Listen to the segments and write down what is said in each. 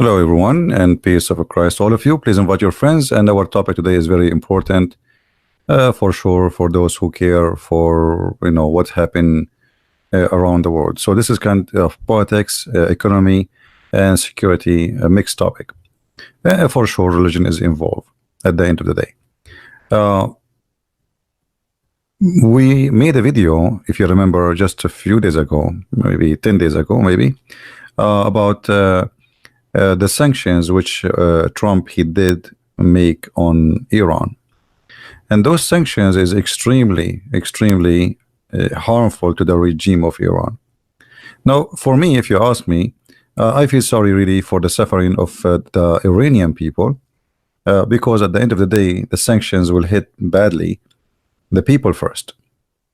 Hello, everyone, and peace of Christ, all of you. Please invite your friends. And our topic today is very important, for sure, for those who care for what happened around the world. So this is kind of politics, economy, and security, a mixed topic. For sure, religion is involved at the end of the day. Uh, we made a video, if you remember, just a few days ago, maybe 10 days ago, maybe, about the sanctions which Trump he did make on Iran, and those sanctions is extremely harmful to the regime of Iran. Now, for me, if you ask me, I feel sorry really for the suffering of the Iranian people, because at the end of the day, the sanctions will hit badly the people first,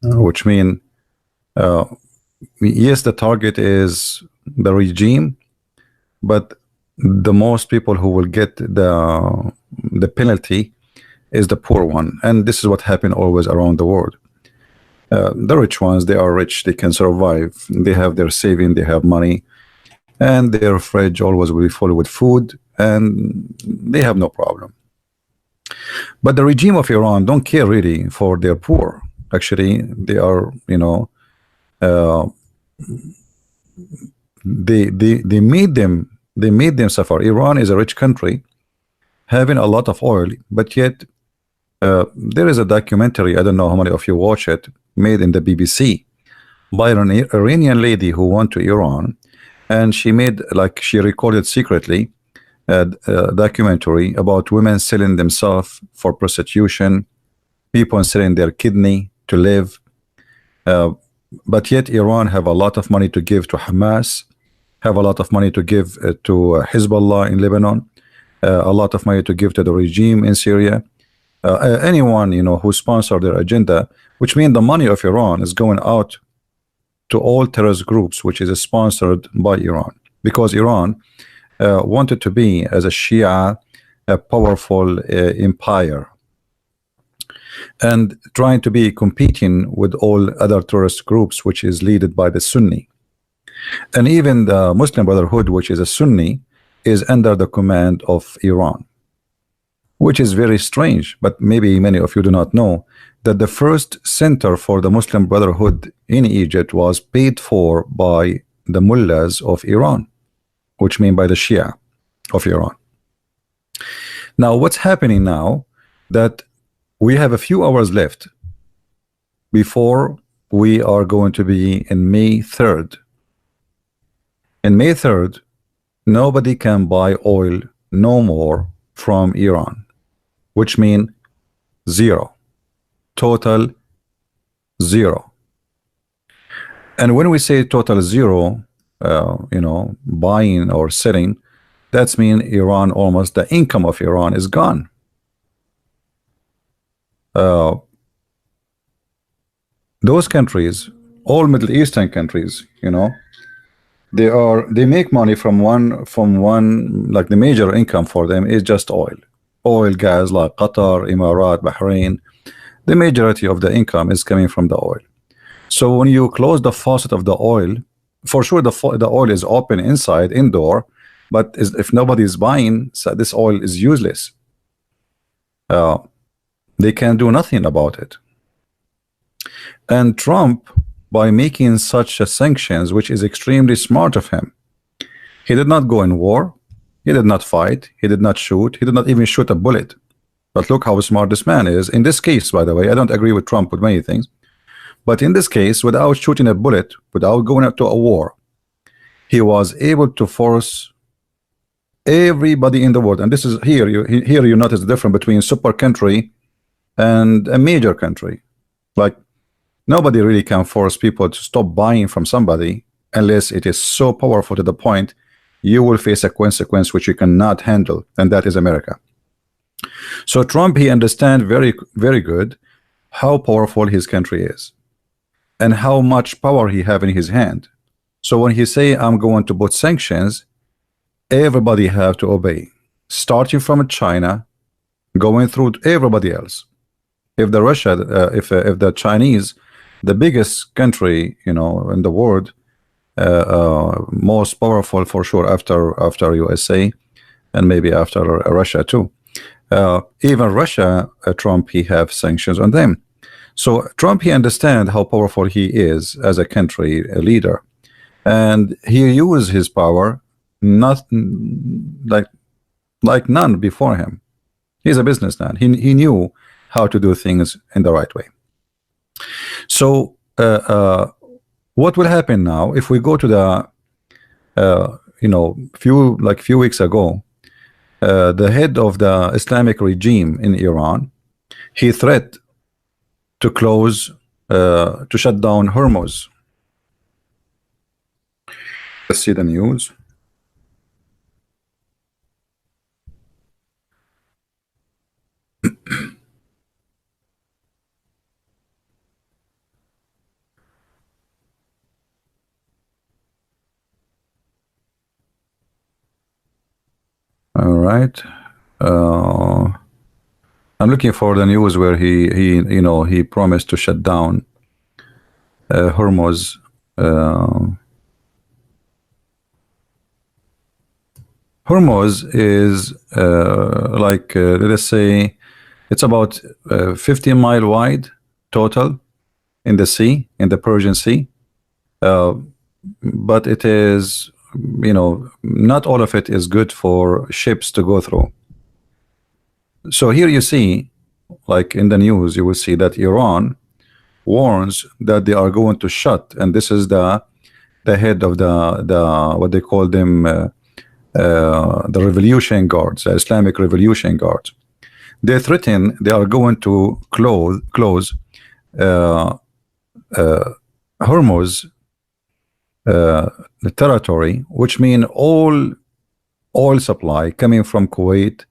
which mean yes, the target is the regime, but the most people who will get the penalty is the poor one. And this is what happened always around the world. The rich ones, they are rich, they can survive, they have their saving, they have money, and their fridge always will be full with food, and they have no problem. But the regime of Iran don't care really for their poor. Actually, they are, they made them suffer. Iran is a rich country having a lot of oil, but yet there is a documentary, I don't know how many of you watch it, made in the BBC by an Iranian lady who went to Iran, and she made, like, she recorded secretly a documentary about women selling themselves for prostitution, people selling their kidney to live, but yet Iran have a lot of money to give to Hamas, have a lot of money to give to Hezbollah in Lebanon, a lot of money to give to the regime in Syria, anyone who sponsor their agenda, which means the money of Iran is going out to all terrorist groups which is sponsored by Iran, because Iran wanted to be, as a Shia, a powerful empire, and trying to be competing with all other terrorist groups which is led by the Sunni. And even the Muslim Brotherhood, which is a Sunni, is under the command of Iran, which is very strange. But maybe many of you do not know that the first center for the Muslim Brotherhood in Egypt was paid for by the mullahs of Iran, which mean by the Shia of Iran. Now, what's happening now, that we have a few hours left before we are going to be in May 3rd. In May 3rd, nobody can buy oil no more from Iran, which means zero, total zero. And when we say total zero, buying or selling, that's mean Iran, almost the income of Iran is gone. Those countries, all Middle Eastern countries, they make money from one, like the major income for them is just oil, gas, like Qatar, Emirat, Bahrain. The majority of the income is coming from the oil. So when you close the faucet of the oil, for sure the oil is open inside, indoor, but if nobody is buying, so this oil is useless. They can do nothing about it. And Trump, by making such a sanctions, which is extremely smart of him, he did not go in war, he did not fight, he did not shoot, he did not even shoot a bullet. But look how smart this man is. In this case, by the way, I don't agree with Trump with many things, but in this case, without shooting a bullet, without going out to a war, he was able to force everybody in the world. And this is here you notice the difference between super country and a major country. Like, nobody really can force people to stop buying from somebody unless it is so powerful to the point you will face a consequence which you cannot handle, and that is America. So Trump, he understands very good how powerful his country is and how much power he have in his hand. So when he say, I'm going to put sanctions, everybody have to obey, starting from China, going through everybody else. If the Russia, if the Chinese, the biggest country in the world, most powerful for sure after USA and maybe after Russia too. Even Russia, Trump, he have sanctions on them. So Trump, he understand how powerful he is as a country a leader, and he used his power not like none before him. He's a businessman. He knew how to do things in the right way. So what will happen now if we go to the few weeks ago, the head of the Islamic regime in Iran, he threatened to close, to shut down Hormuz. Let's see the news. All right. I'm looking for the news where he promised to shut down Hormuz. Hormuz is let us say it's about 15 mile wide total in the sea, in the Persian Sea, but it is, not all of it is good for ships to go through. So here you see, like in the news, you will see that Iran warns that they are going to shut, and this is the head of the what they call them, the revolution guards, the Islamic revolution guards. They threaten they are going to close Hormuz the territory, which mean all oil supply coming from Kuwait,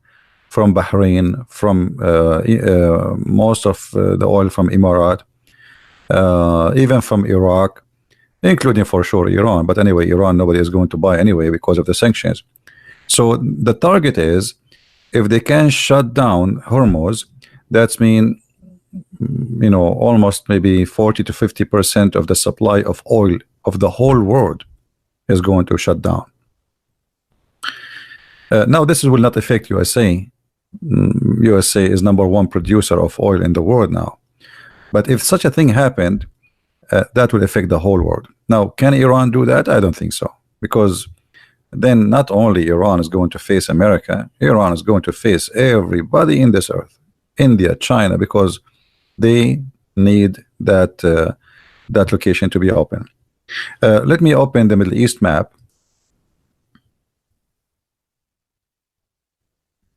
from Bahrain, from most of the oil from Emirat, even from Iraq, including for sure Iran. But anyway, Iran nobody is going to buy anyway because of the sanctions. So the target is, if they can shut down Hormuz, that's mean almost maybe 40 to 50% of the supply of oil of the whole world is going to shut down. Now this will not affect USA. USA is #1 producer of oil in the world now. But if such a thing happened, that will affect the whole world. Now, can Iran do that? I don't think so, because then not only Iran is going to face America, Iran is going to face everybody in this earth, India, China, because they need that that location to be open. Let me open the Middle East map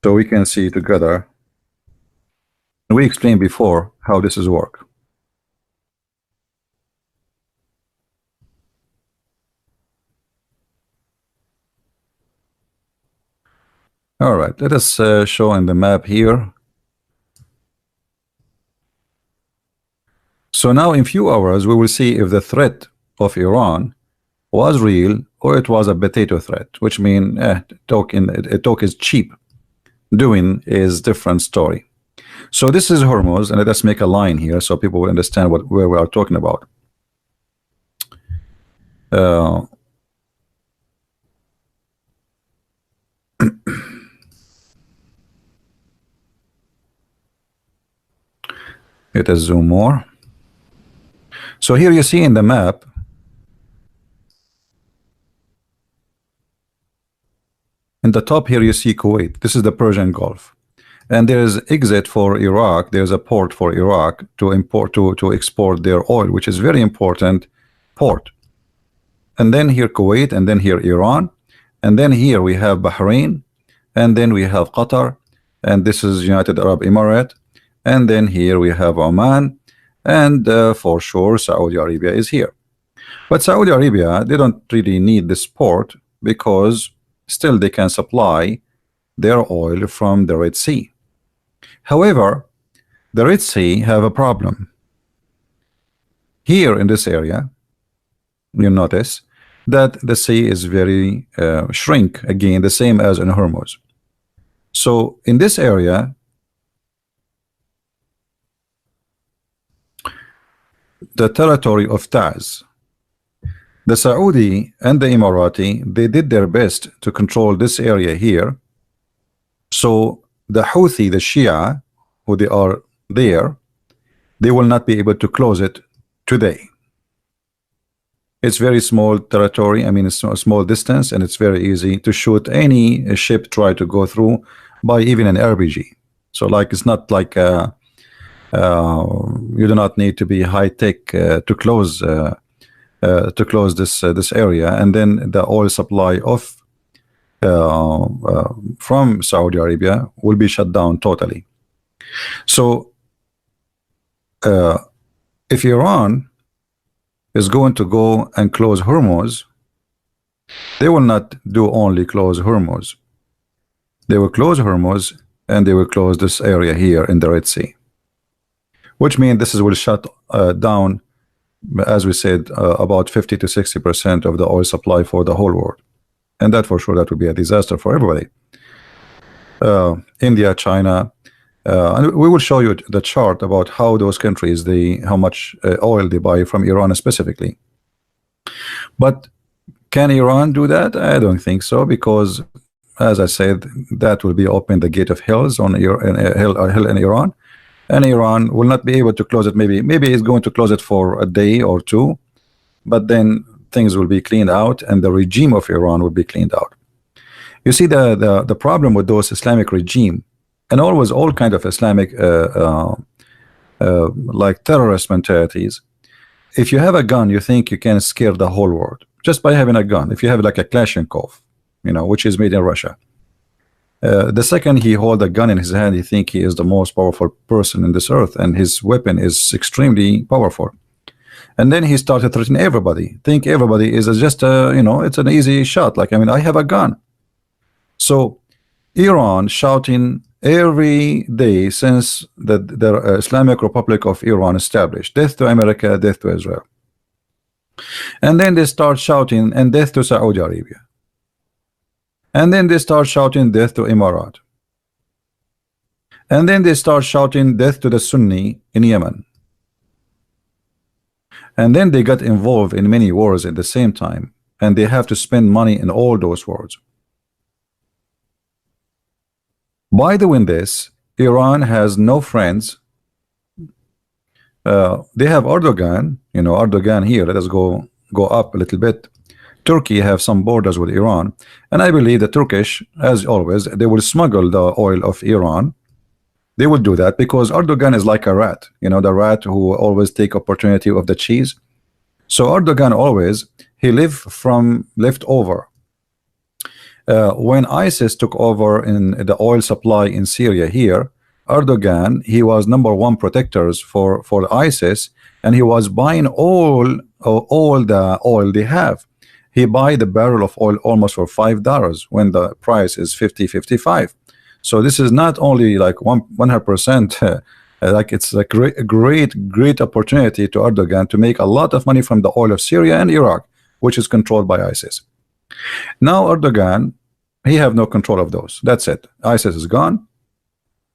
so we can see together. We explained before how this is work. All right, let us show in the map here. So now in few hours we will see if the threat of Iran was real or it was a potato threat, which means talk is cheap, doing is different story. So this is Hormuz, and let us make a line here so people will understand where we are talking about. Let us zoom more. So here you see in the map, in the top here you see Kuwait. This is the Persian Gulf, and there is exit for Iraq. There's a port for Iraq to import to export their oil, which is very important port. And then here Kuwait, and then here Iran, and then here we have Bahrain, and then we have Qatar, and this is United Arab Emirates, and then here we have Oman, and for sure Saudi Arabia is here. But Saudi Arabia, they don't really need this port because still they can supply their oil from the Red Sea. However, the Red Sea have a problem. Here in this area, you notice that the sea is very shrink, again the same as in Hormuz. So in this area, the territory of Taz, The Saudi and the Emirati, they did their best to control this area here. So the Houthi, the Shia, who they are there, they will not be able to close it today. It's very small territory. I mean, it's a small distance, and it's very easy to shoot any ship try to go through by even an RPG. So like, it's not like you do not need to be high tech to close this area. And then the oil supply of from Saudi Arabia will be shut down totally. So if Iran is going to go and close Hormuz, they will not do only close Hormuz. They will close Hormuz, and they will close this area here in the Red Sea, which means this will shut down, as we said, about 50 to 60% of the oil supply for the whole world. And that for sure, that would be a disaster for everybody. India, China, and we will show you the chart about how those countries, how much oil they buy from Iran specifically. But can Iran do that? I don't think so, because as I said, that will be open the gate of hells on hell in Iran, and Iran will not be able to close it. Maybe it's going to close it for a day or two, but then things will be cleaned out, and the regime of Iran will be cleaned out. You see, the problem with those Islamic regime, and always all kind of Islamic like terrorist mentalities, if you have a gun, you think you can scare the whole world just by having a gun. If you have like a Kalashnikov, you know, which is made in Russia, the second he hold a gun in his hand, he think he is the most powerful person in this earth, and his weapon is extremely powerful. And then he started threatening everybody. Think everybody is just you know, it's an easy shot. Like, I mean, I have a gun. So Iran shouting every day since the Islamic Republic of Iran established, death to America, death to Israel. And then they start shouting, and death to Saudi Arabia. And then they start shouting death to Emirat. And then they start shouting death to the Sunni in Yemen. And then they got involved in many wars at the same time, and they have to spend money in all those wars. By doing this, Iran has no friends. They have Erdogan, you know, Erdogan here. Let us go up a little bit. Turkey have some borders with Iran, and I believe the Turkish, as always, they will smuggle the oil of Iran. They will do that because Erdogan is like a rat, you know, the rat who always take opportunity of the cheese. So Erdogan always, he live from leftover. When ISIS took over in the oil supply in Syria here, Erdogan, he was #1 protectors for ISIS, and he was buying all the oil they have. He buy the barrel of oil almost for $5 when the price is 50, 55. So this is not only like 100%, like it's a great opportunity to Erdogan to make a lot of money from the oil of Syria and Iraq, which is controlled by ISIS. Now Erdogan, he have no control of those. That's it. ISIS is gone.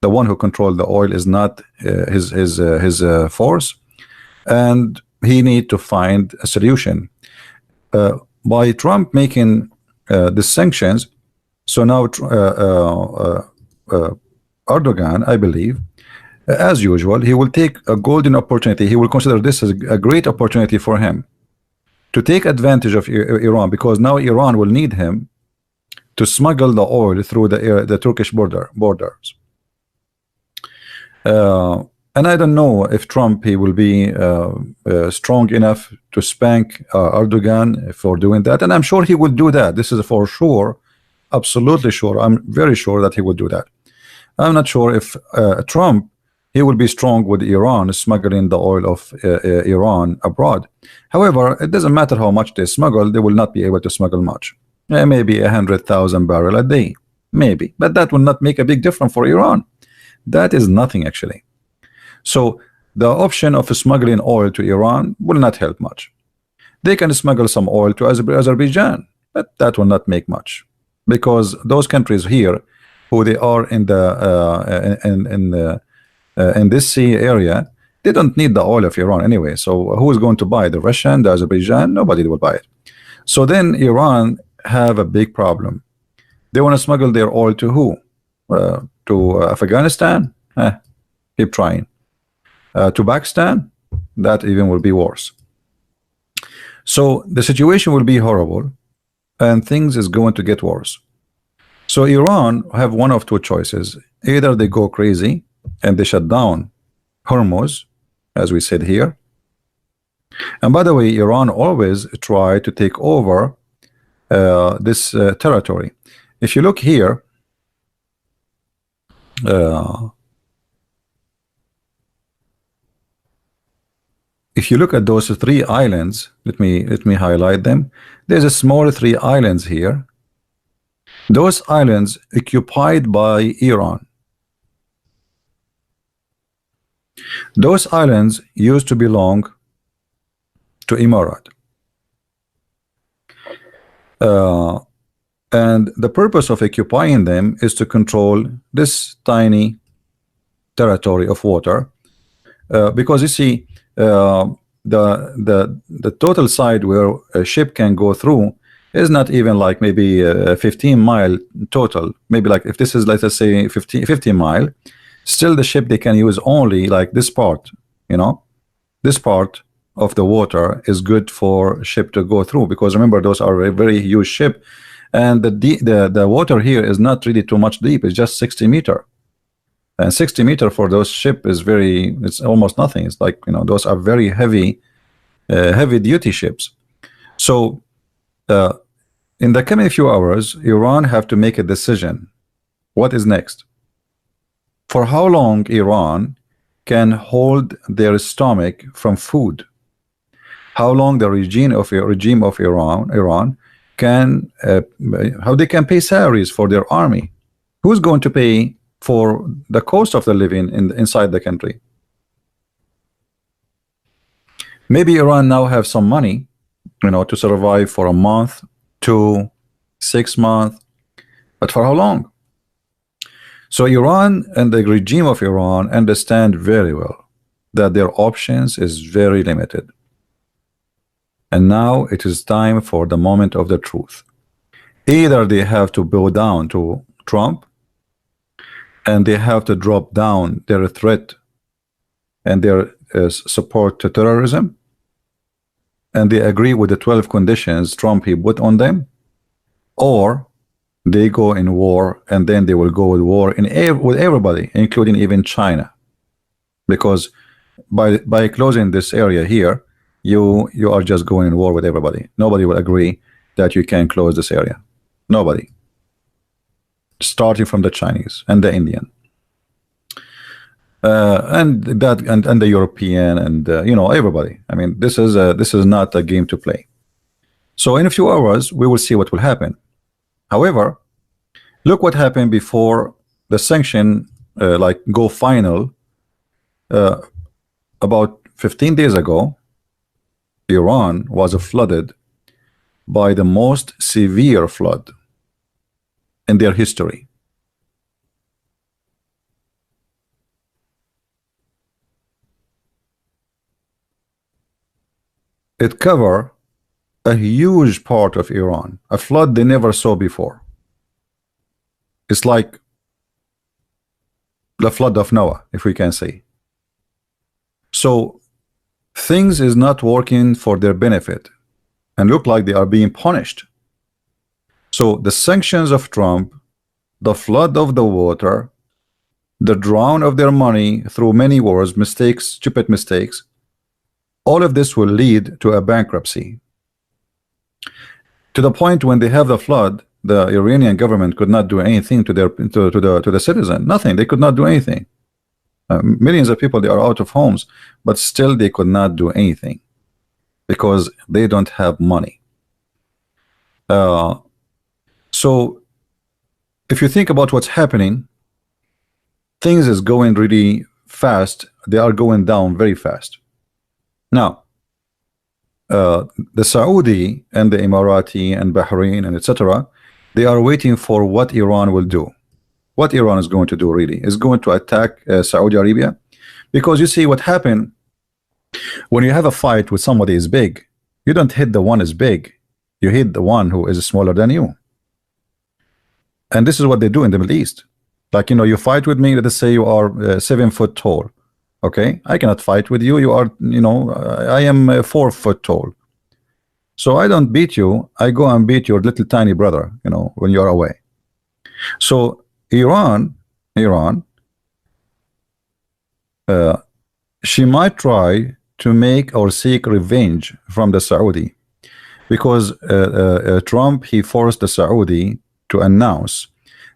The one who controlled the oil is not his force, and he need to find a solution. By Trump making the sanctions, so now Erdogan, I believe, as usual, he will take a golden opportunity. He will consider this as a great opportunity for him to take advantage of Iran, because now Iran will need him to smuggle the oil through the Turkish borders. And I don't know if Trump, he will be strong enough to spank Erdogan for doing that, and I'm sure he will do that. This is for sure, absolutely sure. I'm very sure that he will do that. I'm not sure if Trump, he will be strong with Iran smuggling the oil of Iran abroad. However, it doesn't matter how much they smuggle, they will not be able to smuggle much. Maybe 100,000 barrels a day, maybe, but that will not make a big difference for Iran. That is nothing actually. So the option of smuggling oil to Iran will not help much. They can smuggle some oil to Azerbaijan, but that will not make much, because those countries here, who they are in this sea area, they don't need the oil of Iran anyway. So who is going to buy? The Russian, the Azerbaijan? Nobody will buy it. So then Iran have a big problem. They want to smuggle their oil to who? To Afghanistan? Keep trying. To Pakistan? That even will be worse. So the situation will be horrible, and things is going to get worse. So Iran have one of two choices. Either they go crazy and they shut down Hormuz, as we said here. And by the way, Iran always try to take over this territory. If you look here, if you look at those three islands, let me highlight them. There's a small three islands here. Those islands occupied by Iran. Those islands used to belong to Emirat. And the purpose of occupying them is to control this tiny territory of water, because you see, the total side where a ship can go through is not even like maybe a 15-mile total. Maybe like if this is, let's say 50 mile, still the ship they can use only like this part, you know, this part of the water is good for ship to go through, because remember those are a very huge ship, and the water here is not really too much deep. It's just 60 meter, and 60 meter for those ship is it's almost nothing. It's like, you know, those are very heavy duty ships. So in the coming few hours, Iran have to make a decision. What is next? For how long Iran can hold their stomach from food? How long the regime of Iran can how they can pay salaries for their army? Who's going to pay for the cost of the living inside the country? Maybe Iran now have some money, you know, to survive for a month, 2, 6 months, but for how long? So Iran and the regime of Iran understand very well that their options is very limited. And now it is time for the moment of the truth. Either they have to bow down to Trump, and they have to drop down their threat and their support to terrorism, and they agree with the 12 conditions Trump he put on them, or they go in war, and then they will go with war with everybody, including even China, because by closing this area here, you are just going in war with everybody. Nobody will agree that you can close this area. Nobody, starting from the Chinese and the Indian, and the European, and you know, everybody. I mean, this is not a game to play. So in a few hours we will see what will happen. However, look what happened before the sanction like go final. About 15 days ago, Iran was flooded by the most severe flood in their history. It covered a huge part of Iran, a flood they never saw before. It's like the flood of Noah, if we can say. So things is not working for their benefit, and look like they are being punished. So the sanctions of Trump, the flood of the water, the drown of their money through many wars, mistakes, stupid mistakes, all of this will lead to a bankruptcy, to the point when they have the flood, the Iranian government could not do anything to the citizen. Nothing. They could not do anything. Millions of people, they are out of homes, but still they could not do anything because they don't have money. So if you think about what's happening, things is going really fast. They are going down very fast. Now, the Saudi and the Emirati and Bahrain and etc., they are waiting for what Iran will do. What Iran is going to do really is going to attack Saudi Arabia, because you see what happened when you have a fight with somebody is big. You don't hit the one is big, You hate the one who is smaller than you. And this is what they do in the Middle East. Like, you know, you fight with me, let's say you are 7 foot tall. Okay, I cannot fight with you. You are, you know, I am 4 foot tall. So I don't beat you. I go and beat your little tiny brother, you know, when you're away. So Iran, she might try to make or seek revenge from the Saudi, because Trump, he forced the Saudi to announce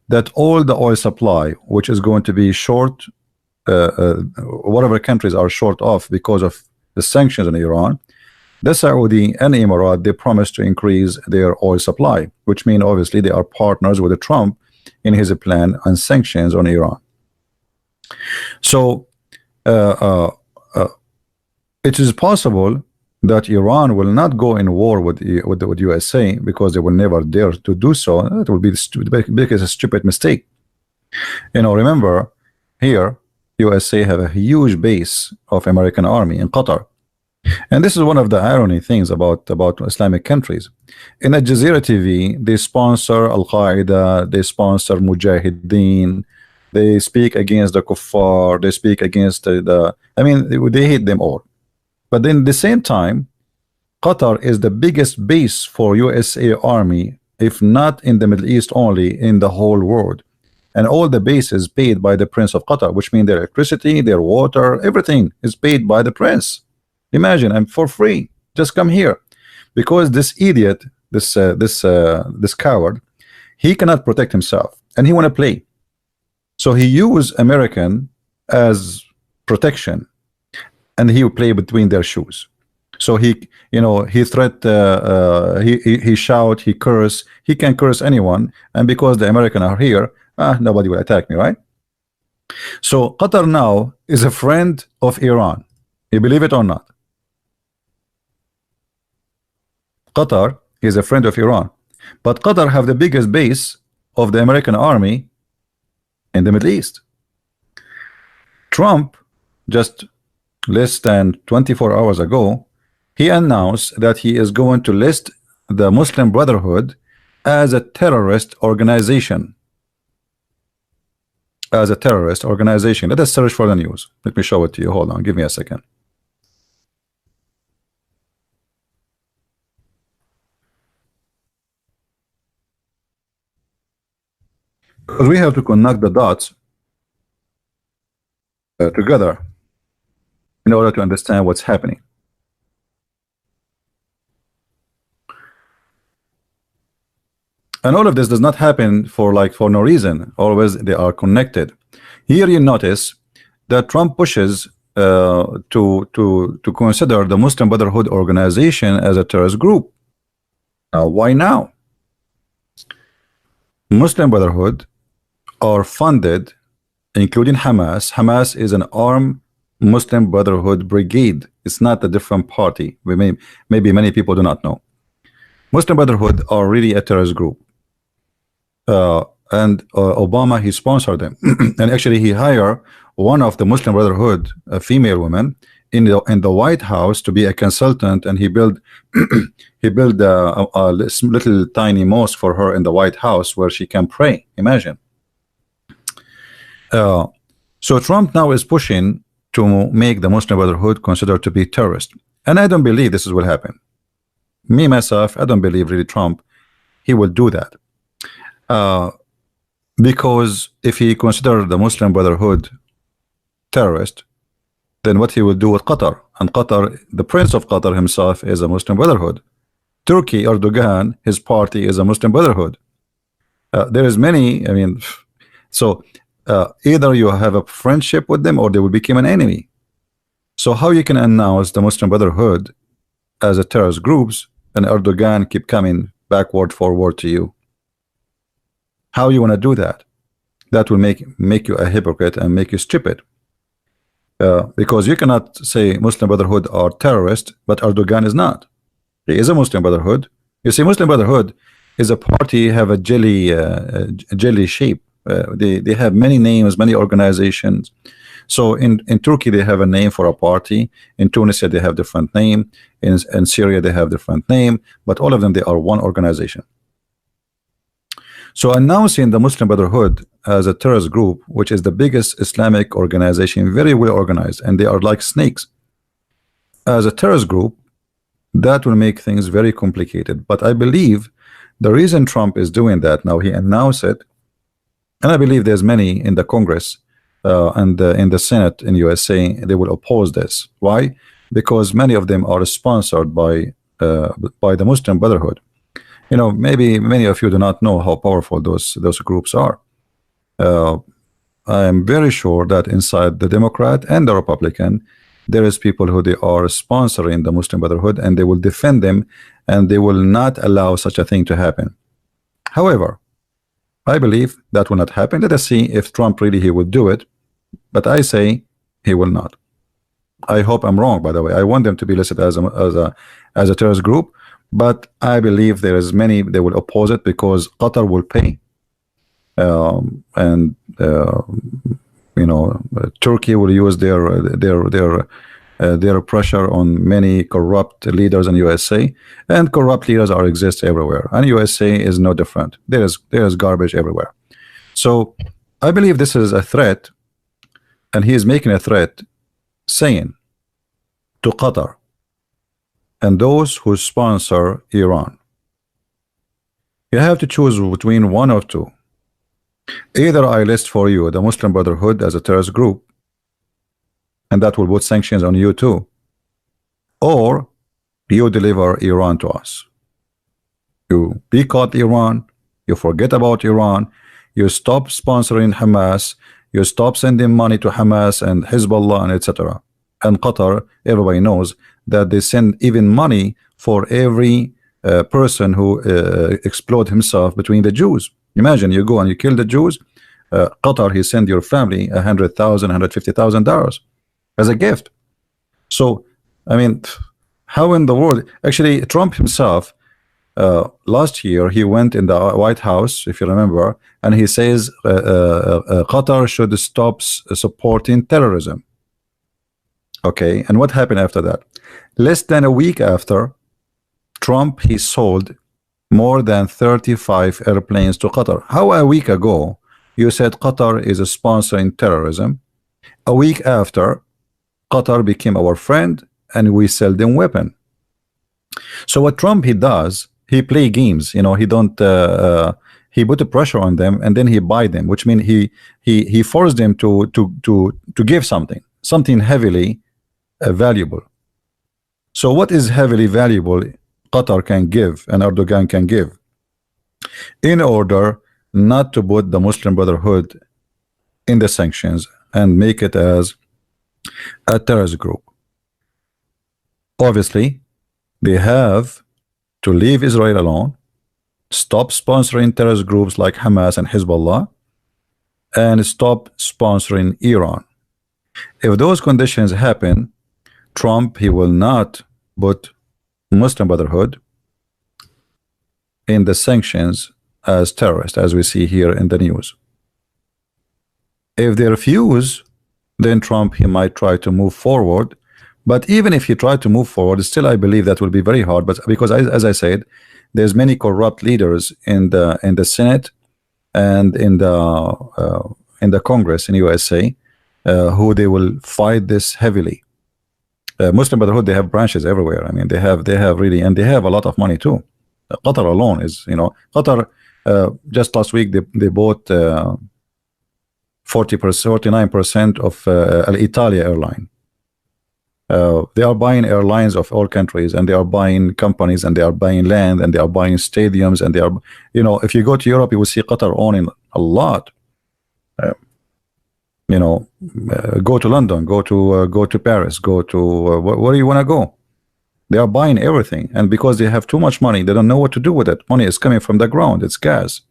that all the oil supply, which is going to be short, whatever countries are short of because of the sanctions on Iran, the Saudi and Emirat, they promised to increase their oil supply, which means obviously they are partners with Trump in his plan on sanctions on Iran. So it is possible that Iran will not go in war with USA, because they will never dare to do so. That will be because a stupid mistake. You know, remember here USA have a huge base of American army in Qatar. And this is one of the irony things about Islamic countries. In Al Jazeera TV, they sponsor Al-Qaeda, they sponsor Mujahideen, they speak against the kuffar, they speak against I mean, they hate them all. But then at the same time, Qatar is the biggest base for USA army, if not in the Middle East only, in the whole world. And all the bases paid by the Prince of Qatar, which means their electricity, their water, everything is paid by the Prince. Imagine, and for free, just come here. Because this idiot, this coward, he cannot protect himself, and he want to play. So he used American as protection, and he will play between their shoes. So he, you know, he threat, he shout, he curse, he can curse anyone, and because the American are here, nobody will attack me, right? So Qatar now is a friend of Iran. You believe it or not? Qatar is a friend of Iran, but Qatar have the biggest base of the American army in the Middle East. Trump, just less than 24 hours ago, he announced that he is going to list the Muslim Brotherhood as a terrorist organization. As a terrorist organization. Let us search for the news. Let me show it to you. Hold on, give me a second. Because we have to connect the dots together in order to understand what's happening. And all of this does not happen for no reason. Always they are connected. Here you notice that Trump pushes to consider the Muslim Brotherhood organization as a terrorist group. Now, why now? Muslim Brotherhood are funded, including Hamas. Hamas is an armed Muslim Brotherhood brigade. It's not a different party. Maybe many people do not know. Muslim Brotherhood are really a terrorist group. And Obama, he sponsored them. And actually he hired one of the Muslim Brotherhood, a female woman, in the White House to be a consultant, and he built a little tiny mosque for her in the White House where she can pray. Imagine. So Trump now is pushing to make the Muslim Brotherhood considered to be terrorist, and I don't believe this will happen. Me myself, I don't believe really Trump he will do that, because if he considered the Muslim Brotherhood terrorist, then what he will do with Qatar, and Qatar, the Prince of Qatar himself is a Muslim Brotherhood. Turkey, Erdogan, his party is a Muslim Brotherhood. There is many, I mean, so either you have a friendship with them or they will become an enemy. So how you can announce the Muslim Brotherhood as a terrorist groups and Erdogan keep coming backward forward to you? How you want to do that? That will make you a hypocrite and make you stupid. Because you cannot say Muslim Brotherhood are terrorist, but Erdogan is not. He is a Muslim Brotherhood. You see, Muslim Brotherhood is a party have a jelly shape. They have many names, many organizations. So in Turkey they have a name for a party. In Tunisia they have different name. In Syria they have different name. But all of them, they are one organization. So announcing the Muslim Brotherhood as a terrorist group, which is the biggest Islamic organization, very well organized, and they are like snakes, as a terrorist group, that will make things very complicated. But I believe the reason Trump is doing that now, he announced it, and I believe there's many in the Congress and in the Senate in USA, they will oppose this. Why? Because many of them are sponsored by the Muslim Brotherhood. You know, maybe many of you do not know how powerful those groups are. I am very sure that inside the Democrat and the Republican, there is people who they are sponsoring the Muslim Brotherhood, and they will defend them, and they will not allow such a thing to happen. However, I believe that will not happen. Let us see if Trump really he will do it, but I say he will not. I hope I'm wrong, by the way. I want them to be listed as a terrorist group, but I believe there is many they will oppose it because Qatar will pay, and you know, Turkey will use their pressure on many corrupt leaders in USA, and corrupt leaders exist everywhere, and USA is no different. There is garbage everywhere. So I believe this is a threat, and he is making a threat saying to Qatar and those who sponsor Iran, you have to choose between one or two. Either I list for you the Muslim Brotherhood as a terrorist group, and that will put sanctions on you too, or you deliver Iran to us. You boycott Iran, you forget about Iran, you stop sponsoring Hamas, you stop sending money to Hamas and Hezbollah and etc. And Qatar, everybody knows that they send even money for every person who explode himself between the Jews. Imagine you go and you kill the Jews, Qatar, he send your family $100,000, $150,000 as a gift. So I mean, how in the world? Actually, Trump himself last year, he went in the White House, if you remember, and he says Qatar should stop supporting terrorism. Okay, and what happened after that? Less than a week after, Trump, he sold more than 35 airplanes to Qatar. How a week ago you said Qatar is sponsoring terrorism? A week after, Qatar became our friend and we sell them weapon. So what Trump he does, he play games. You know, he don't he put the pressure on them and then he buy them, which means he forced them to give something heavily valuable. So what is heavily valuable Qatar can give and Erdogan can give in order not to put the Muslim Brotherhood in the sanctions and make it as a terrorist group? Obviously, they have to leave Israel alone, stop sponsoring terrorist groups like Hamas and Hezbollah, and stop sponsoring Iran. If those conditions happen, Trump, he will not put Muslim Brotherhood in the sanctions as terrorists, as we see here in the news. If they refuse, then Trump, he might try to move forward. But even if he tried to move forward, still I believe that will be very hard. But because as I said, there's many corrupt leaders in the Senate and in the Congress in USA who they will fight this heavily. Muslim Brotherhood, they have branches everywhere. I mean, they have really, and they have a lot of money too. Qatar alone is, you know, Qatar just last week they bought 49% of Alitalia airline. They are buying airlines of all countries, and they are buying companies, and they are buying land, and they are buying stadiums, and they are, you know, if you go to Europe, you will see Qatar owning a lot. You know, go to London, go to Paris, go to where do you want to go? They are buying everything, and because they have too much money, they don't know what to do with it. Money is coming from the ground. It's gas.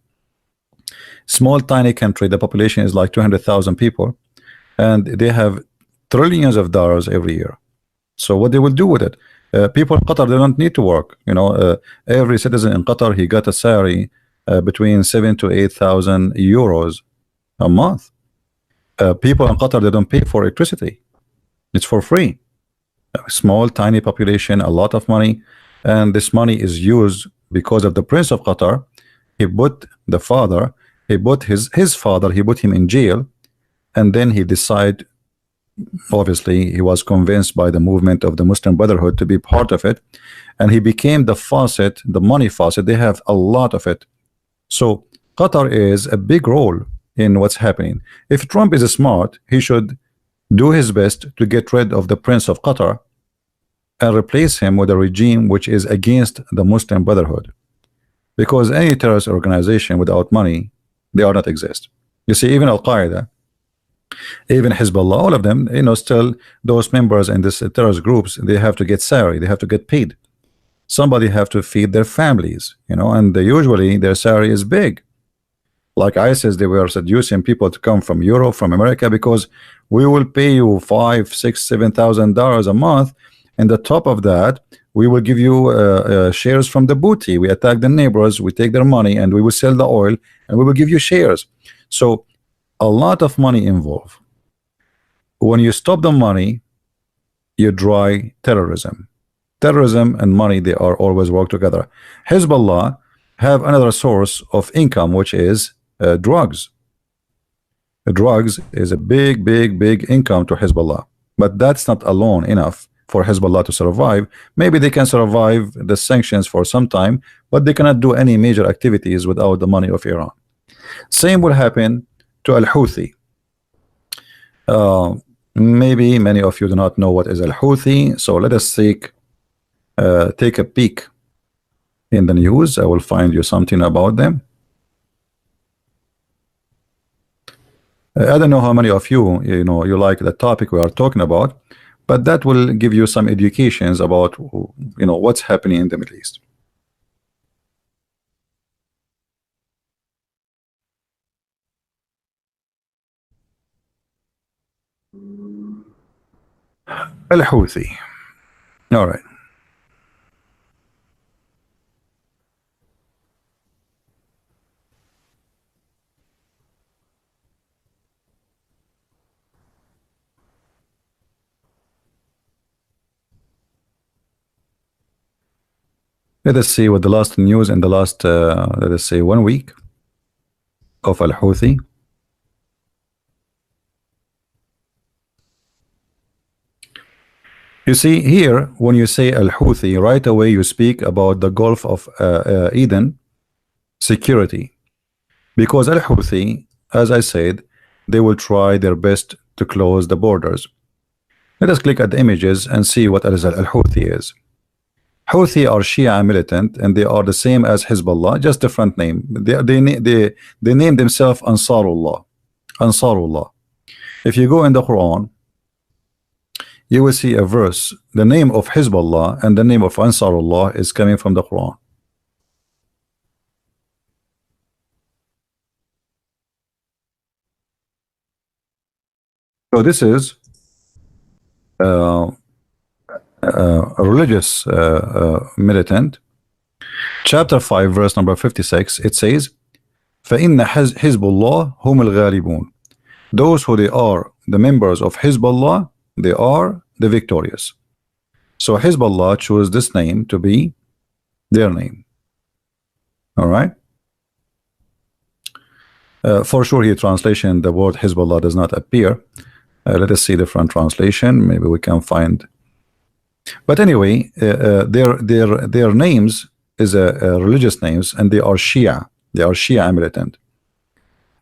Small, tiny country. The population is like 200,000 people, and they have trillions of dollars every year. So what they will do with it? People in Qatar, they don't need to work. You know, every citizen in Qatar, he got a salary between 7,000 to 8,000 euros a month. People in Qatar, they don't pay for electricity. It's for free. A small, tiny population, a lot of money, and this money is used because of the Prince of Qatar. He put the father, he put his father, he put him in jail, and then he decided. Obviously, he was convinced by the movement of the Muslim Brotherhood to be part of it, and he became the faucet, the money faucet. They have a lot of it. So Qatar is a big role in what's happening. If Trump is smart, he should do his best to get rid of the Prince of Qatar and replace him with a regime which is against the Muslim Brotherhood. Because any terrorist organization without money, they are not exist. You see, even Al Qaeda, even Hezbollah, all of them, still those members in this terrorist groups, they have to get salary, they have to get paid. Somebody have to feed their families, and usually their salary is big. Like ISIS, they were seducing people to come from Europe, from America, because we will pay you $5,000, $6,000, $7,000 a month, and the top of that, we will give you shares from the booty. We attack the neighbors, we take their money, and we will sell the oil, and we will give you shares. So a lot of money involved. When you stop the money, you dry terrorism. Terrorism and money, they are always work together. Hezbollah have another source of income, which is drugs. Drugs is a big income to Hezbollah, but that's not alone enough for Hezbollah to survive. Maybe they can survive the sanctions for some time, but they cannot do any major activities without the money of Iran. Same will happen to Al-Houthi. Maybe many of you do not know what is Al-Houthi, so let us take a peek in the news. I will find you something about them. I don't know how many of you, you like the topic we are talking about, but that will give you some educations about, what's happening in the Middle East. Al-Houthi. All right. Let us see what the last news in the last, let us say, 1 week of Al-Houthi. You see here, when you say Al-Houthi, right away you speak about the Gulf of Eden security. Because Al-Houthi, as I said, they will try their best to close the borders. Let us click at the images and see what Al-Houthi is. Houthi are Shia militant, and they are the same as Hezbollah, just different name. They name themselves Ansarullah. Ansarullah. If you go in the Quran, you will see a verse. The name of Hezbollah and the name of Ansarullah is coming from the Quran. So this is a religious militant. Chapter 5, verse number 56, it says, فَإِنَّ حِزْبُ اللَّهِ هُمُ الْغَالِبُونَ. Those who they are the members of Hezbollah, they are the victorious. So Hezbollah chose this name to be their name. All right. For sure, here translation, the word Hezbollah does not appear. Let us see different translation. Maybe we can find. But anyway, their names is a religious names, and they are Shia. They are Shia militant.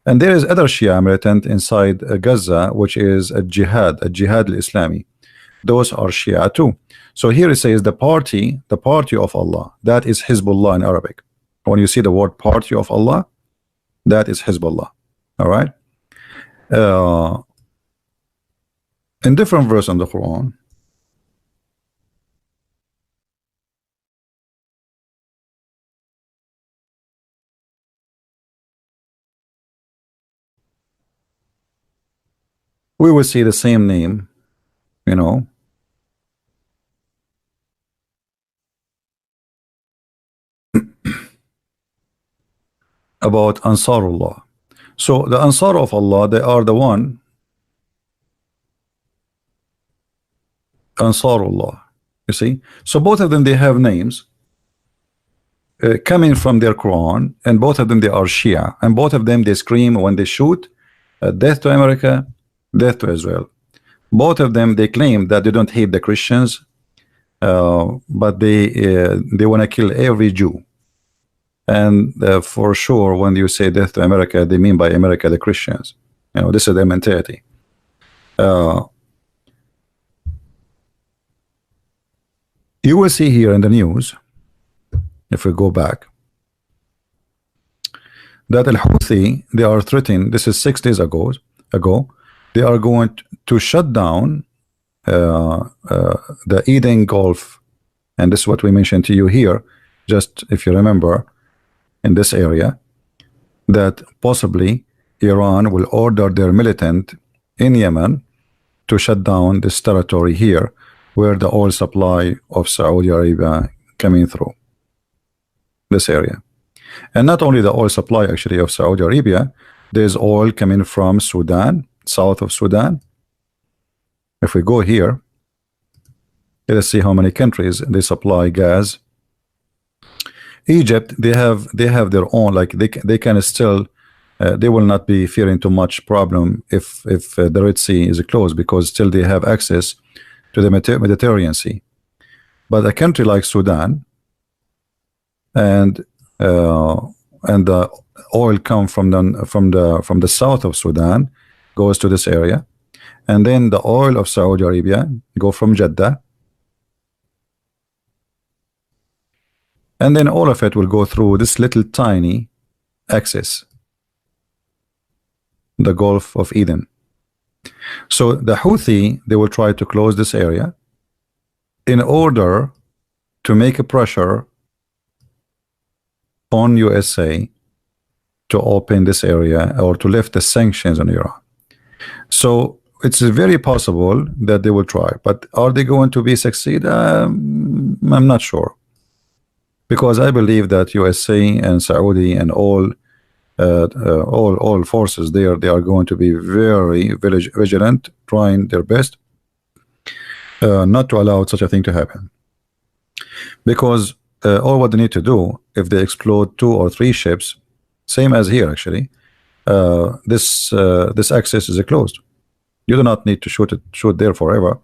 And there is other Shia militant inside Gaza, which is a jihad al-Islami. Those are Shia too. So here it says the party of Allah. That is Hezbollah in Arabic. When you see the word party of Allah, that is Hezbollah. All right. In different verse in the Quran, we will see the same name, about Ansarullah. So the Ansar of Allah, they are the one Ansarullah. You see, so both of them, they have names coming from their Quran, and both of them, they are Shia, and both of them, they scream when they shoot, death to America, death to Israel. Both of them, they claim that they don't hate the Christians, but they want to kill every Jew. And for sure, when you say death to America, they mean by America the Christians. You know, this is their mentality. You will see here in the news, if we go back, that Al-Houthi, they are threatening, this is 6 days ago, they are going to shut down the Eden Gulf, and this is what we mentioned to you here, just if you remember, in this area, that possibly Iran will order their militant in Yemen to shut down this territory here, where the oil supply of Saudi Arabia coming through this area. And not only the oil supply actually of Saudi Arabia, there's oil coming from Sudan, south of Sudan. If we go here, let's see how many countries they supply gas. Egypt, they have their own, like they can still they will not be fearing too much problem if the Red Sea is closed, because still they have access to the Mediterranean Sea. But a country like Sudan, and the oil come from the south of Sudan, goes to this area, and then the oil of Saudi Arabia go from Jeddah, and then all of it will go through this little tiny axis, the Gulf of Eden. So the Houthi, they will try to close this area in order to make a pressure on USA to open this area or to lift the sanctions on Iran. So it's very possible that they will try, but are they going to be succeed? I'm not sure, because I believe that USA and Saudi and all forces there, they are going to be very vigilant, trying their best not to allow such a thing to happen, because all what they need to do, if they explode 2 or 3 ships, same as here actually, this access is closed. You do not need to shoot there forever.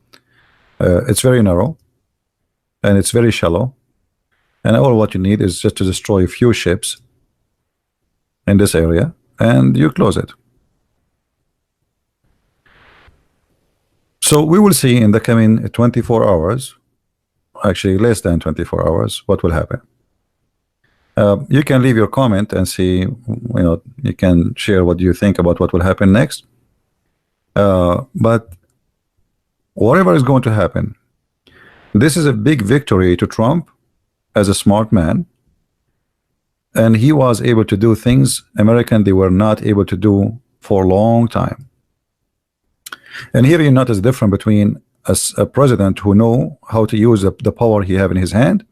It's very narrow and it's very shallow, and all what you need is just to destroy a few ships in this area and you close it. So we will see in the coming 24 hours, actually less than 24 hours, what will happen. You can leave your comment and see, you can share what you think about what will happen next. But whatever is going to happen, this is a big victory to Trump as a smart man, and he was able to do things American they were not able to do for a long time. And here you notice the difference between a president who know how to use the power he have in his hand,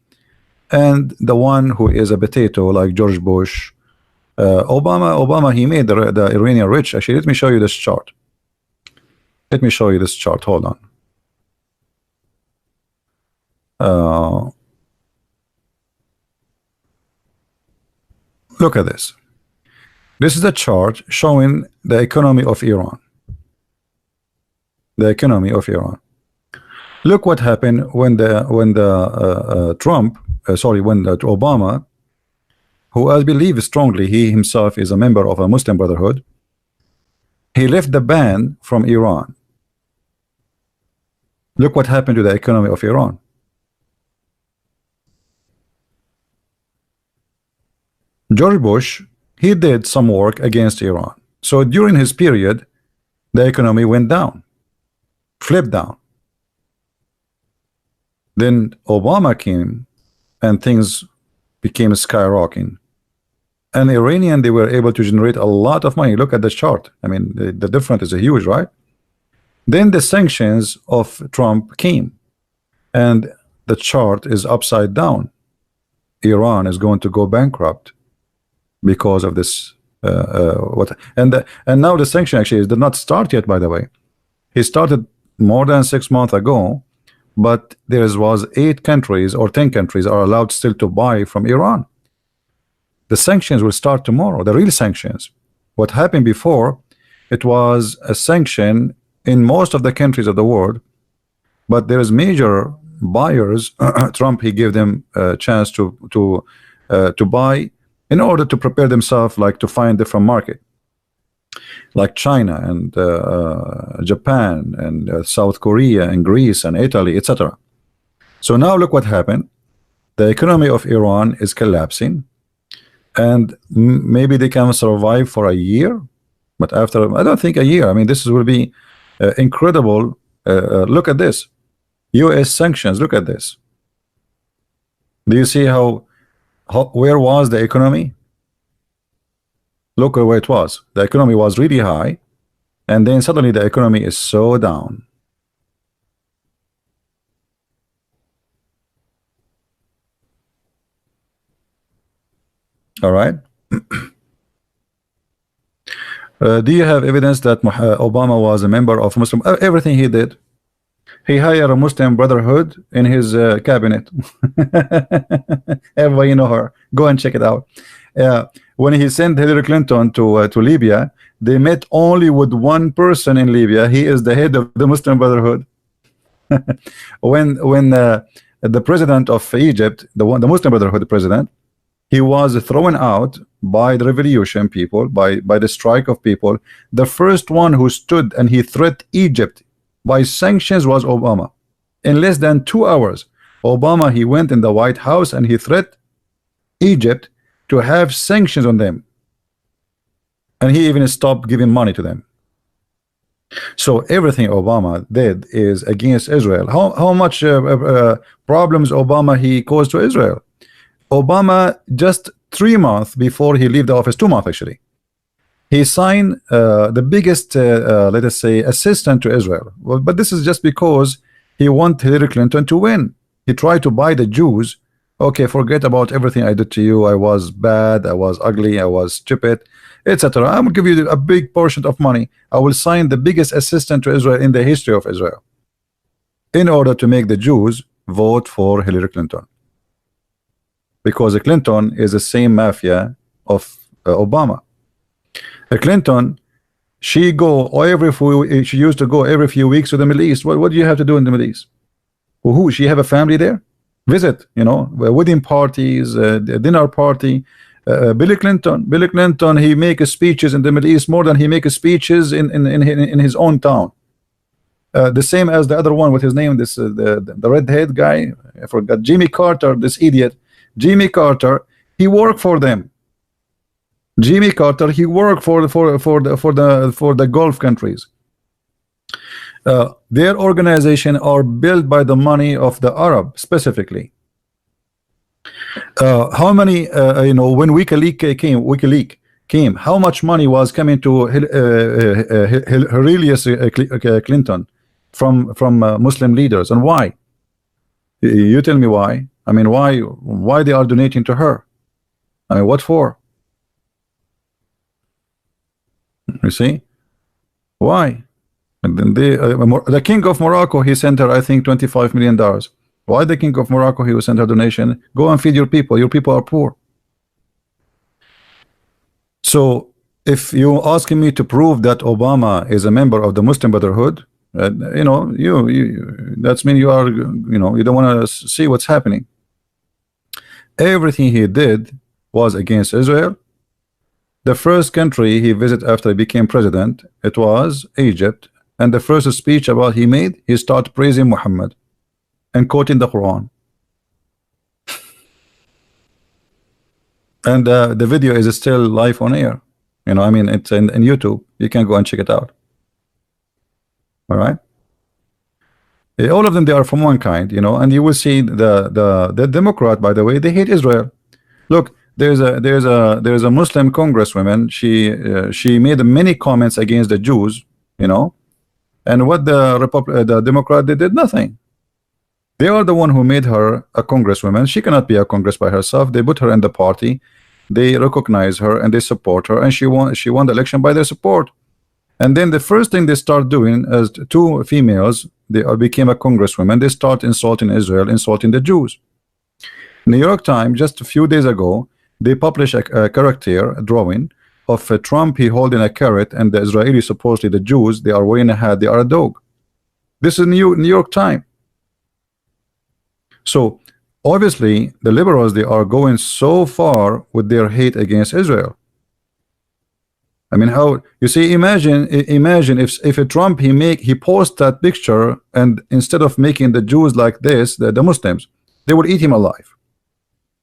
and the one who is a potato like George Bush. Obama, he made the Iranian rich. Actually, let me show you this chart. Let me show you this chart. Hold on. Look at this. This is a chart showing the economy of Iran. The economy of Iran. Look what happened when Obama, who I believe strongly he himself is a member of a Muslim Brotherhood, he left the ban from Iran. Look what happened to the economy of Iran. George Bush, he did some work against Iran. So during his period, the economy went down, flipped down. Then Obama came and things became skyrocketing. And Iranian, they were able to generate a lot of money. Look at the chart. I mean, the difference is huge, right? Then the sanctions of Trump came, and the chart is upside down. Iran is going to go bankrupt because of this. And now the sanction actually did not start yet, by the way. He started more than 6 months ago, but there was 8 countries or 10 countries are allowed still to buy from Iran. The sanctions will start tomorrow, the real sanctions. What happened before, it was a sanction in most of the countries of the world, but there is major buyers. Trump, he gave them a chance to buy in order to prepare themselves, like to find different market, like China and Japan and South Korea and Greece and Italy, etc. So now look what happened. The economy of Iran is collapsing, and maybe they can survive for a year, but after, I don't think a year. I mean, this will be incredible. Look at this. US sanctions. Look at this. Do you see how where was the economy? Look at where it was. The economy was really high, and then suddenly the economy is so down. All right. Do you have evidence that Obama was a member of Muslim? Everything he did, he hired a Muslim Brotherhood in his cabinet. Everybody know her. Go and check it out. When he sent Hillary Clinton to Libya, they met only with one person in Libya. He is the head of the Muslim Brotherhood. when the president of Egypt, the Muslim Brotherhood president, he was thrown out by the revolution people, by the strike of people. The first one who stood and he threatened Egypt by sanctions was Obama. In less than 2 hours, Obama, he went in the White House and he threatened Egypt to have sanctions on them, and he even stopped giving money to them. So everything Obama did is against Israel. How much problems Obama he caused to Israel? Obama, just 3 months before he left the office, 2 months actually, he signed the biggest let us say assistant to Israel. Well, but this is just because he want Hillary Clinton to win. He tried to buy the Jews. Okay, forget about everything I did to you. I was bad, I was ugly, I was stupid, etc. I will give you a big portion of money. I will sign the biggest assistant to Israel in the history of Israel, in order to make the Jews vote for Hillary Clinton, because Clinton is the same mafia of Obama. Clinton, she used to go every few weeks to the Middle East. What do you have to do in the Middle East? Who she have a family there? Visit, you know, wedding parties, dinner party. Billy Clinton, he make speeches in the Middle East more than he make speeches in his own town. The same as the other one, with his name, this the redhead guy, I forgot, Jimmy Carter, this idiot. Jimmy Carter, he worked for them. Jimmy Carter, he worked for the Gulf countries. Their organization are built by the money of the Arab specifically. How many you know, when WikiLeaks came, how much money was coming to Hillary Clinton from Muslim leaders, and why? You tell me why. I mean, why they are donating to her? I mean, what for? You see, why? And then the king of Morocco, he sent her, I think, $25 million. Why the king of Morocco, he will send her donation? Go and feed your people. Your people are poor. So if you asking me to prove that Obama is a member of the Muslim Brotherhood, you know, that's mean you are, you know, you don't want to see what's happening. Everything he did was against Israel. The first country he visited after he became president, it was Egypt. And the first speech about he made, he started praising Muhammad and quoting the Quran. And the video is still live on air. You know, I mean, it's in YouTube. You can go and check it out. All right. All of them, they are from one kind, you know. And you will see the Democrat, by the way, they hate Israel. Look, there's a Muslim congresswoman. She made many comments against the Jews, you know. And what the Democrat, they did nothing. They are the one who made her a congresswoman. She cannot be a congress by herself. They put her in the party. They recognize her and they support her, and she won the election by their support. And then the first thing they start doing is two females, they became a congresswoman, they start insulting Israel, insulting the Jews. New York Times just a few days ago, they published a character a drawing of Trump, he holding a carrot, and the Israeli, supposedly the Jews, they are wearing a hat, they are a dog. This is New York Times. So obviously the liberals, they are going so far with their hate against Israel. I mean, how you see, imagine if a Trump he posts that picture, and instead of making the Jews like this, the Muslims, they will eat him alive.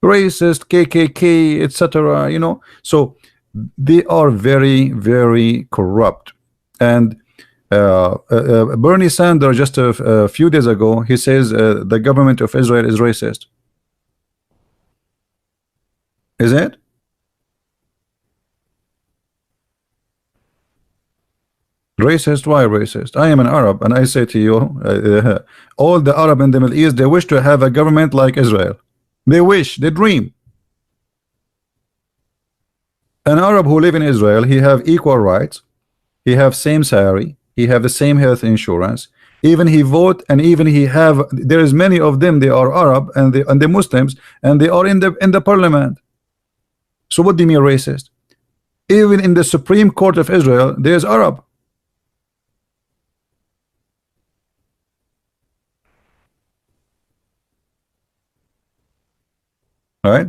Racist, KKK, etc. You know, so they are very, very corrupt. And Bernie Sanders just a few days ago, he says the government of Israel is racist. Is it? Racist? Why racist? I am an Arab, and I say to you, all the Arab in the Middle East, they wish to have a government like Israel. They wish, they dream. An Arab who live in Israel, he have equal rights, he have same salary, he have the same health insurance, even he vote, and even he have, there is many of them, they are Arab, and the Muslims, and they are in the parliament. So what do you mean racist? Even in the Supreme Court of Israel, there is Arab. Right?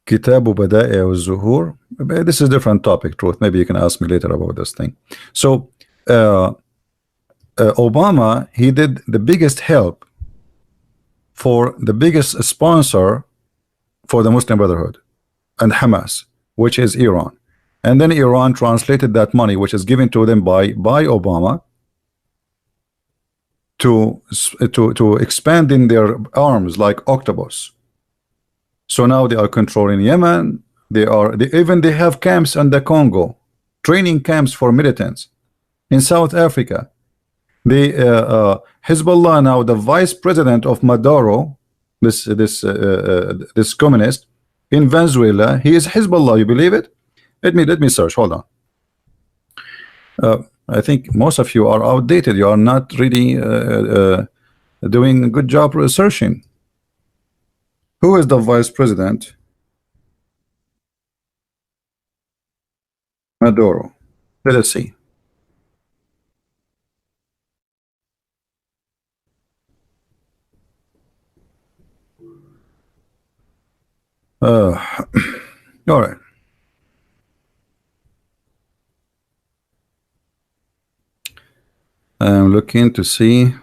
Kitabu Bada'i al-Zuhur. This is a different topic, truth. Maybe you can ask me later about this thing. So Obama, he did the biggest help for the biggest sponsor for the Muslim Brotherhood and Hamas, which is Iran. And then Iran translated that money, which is given to them by Obama, to expand in their arms like octopus. So now they are controlling Yemen. They have camps in the Congo, training camps for militants in South Africa. The Hezbollah now, the vice president of Maduro, this communist in Venezuela, he is Hezbollah. You believe it? Let me search. Hold on. I think most of you are outdated. You are not really doing a good job researching. Who is the vice president? Maduro. Let us see. All right. I'm looking to see.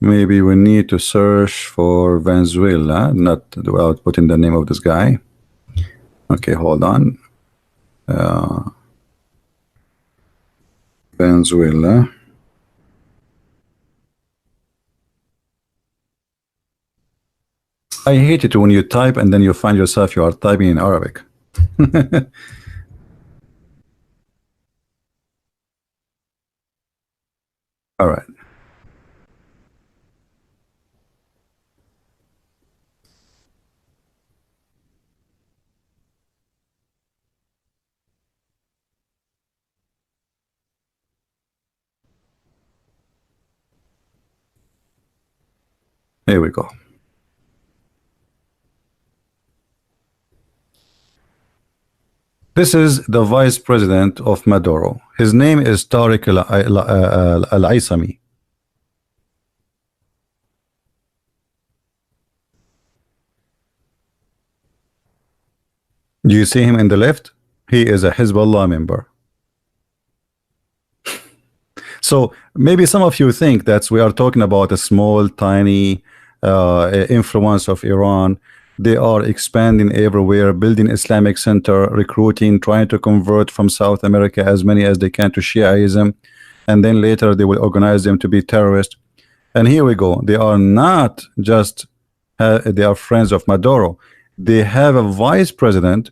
Maybe we need to search for Venezuela, not without putting the name of this guy. Okay, hold on. Venezuela. I hate it when you type and then you find yourself you are typing in Arabic. All right. Here we go. This is the vice president of Maduro. His name is Tariq al-Aisami. Do you see him in the left? He is a Hezbollah member. So maybe some of you think that we are talking about a small, tiny influence of Iran. They are expanding everywhere, building Islamic center, recruiting, trying to convert from South America as many as they can to Shiaism, and then later they will organize them to be terrorists. And here we go. They are not just they are friends of Maduro. They have a vice president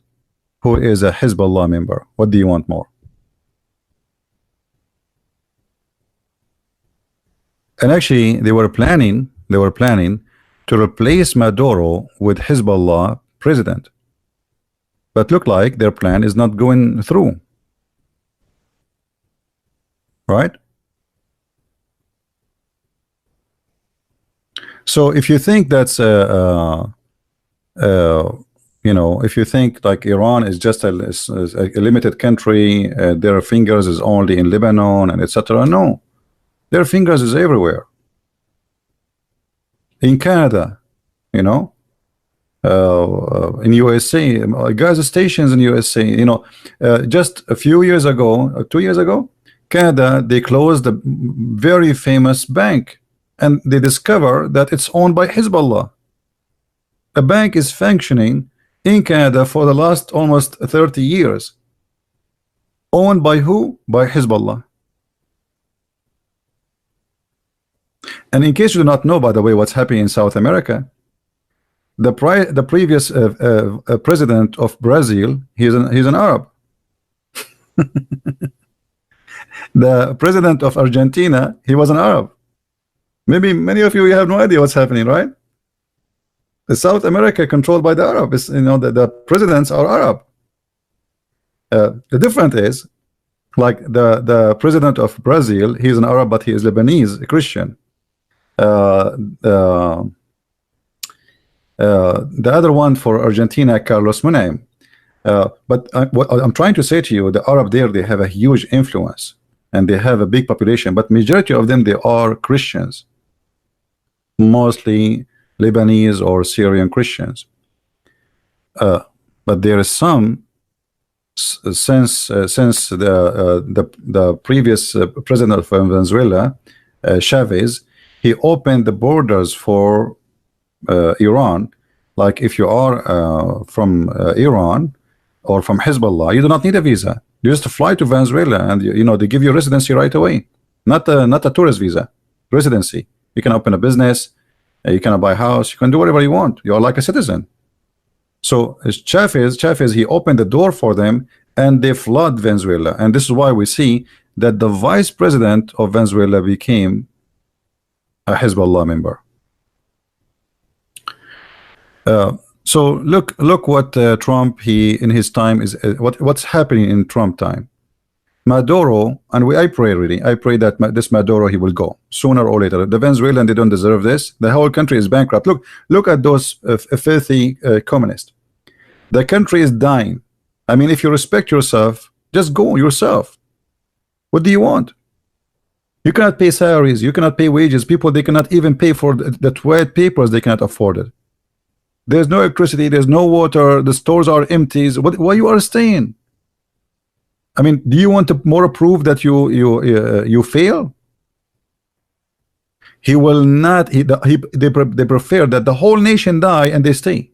who is a Hezbollah member. What do you want more? And actually, they were planning to replace Maduro with Hezbollah president. But look like their plan is not going through. Right? So if you think that's you know, if you think like Iran is just a limited country, their fingers is only in Lebanon and etc. No, their fingers is everywhere. In Canada, you know, in USA, gas stations in USA, you know, just a few years ago, 2 years ago, Canada, they closed a very famous bank, and they discover that it's owned by Hezbollah. A bank is functioning in Canada for the last almost 30 years. Owned by who? By Hezbollah. And in case you do not know, by the way, what's happening in South America, the previous president of Brazil, he's an Arab. The president of Argentina, he was an Arab. Maybe many of you have no idea what's happening, right? The South America controlled by the Arabs. You know, the presidents are Arab. The difference is, like the president of Brazil, he's an Arab, but he is Lebanese, a Christian. The other one for Argentina, Carlos Menem. But what I'm trying to say to you, the Arab there, they have a huge influence and they have a big population, but majority of them, they are Christians, mostly Lebanese or Syrian Christians. But there is some since the previous president of Venezuela, Chavez, he opened the borders for Iran. Like if you are from Iran or from Hezbollah, you do not need a visa. You just fly to Venezuela, and you know they give you residency right away. Not a tourist visa, residency. You can open a business, you can buy a house, you can do whatever you want. You are like a citizen. So Chavez, he opened the door for them, and they flood Venezuela. And this is why we see that the vice president of Venezuela became a Hezbollah member. So look what Trump, he in his time is what's happening in Trump time. Maduro, and I pray that this Maduro, he will go sooner or later. The Venezuelan, they don't deserve this. The whole country is bankrupt. Look at those filthy communists. The country is dying. I mean, if you respect yourself, just go yourself. What do you want? You cannot pay salaries, you cannot pay wages. People, they cannot even pay for the toilet papers. They cannot afford it. There's no electricity, there's no water, the stores are empty. Why you are staying? I mean, do you want to more prove that you fail? He will not. They prefer that the whole nation die and they stay.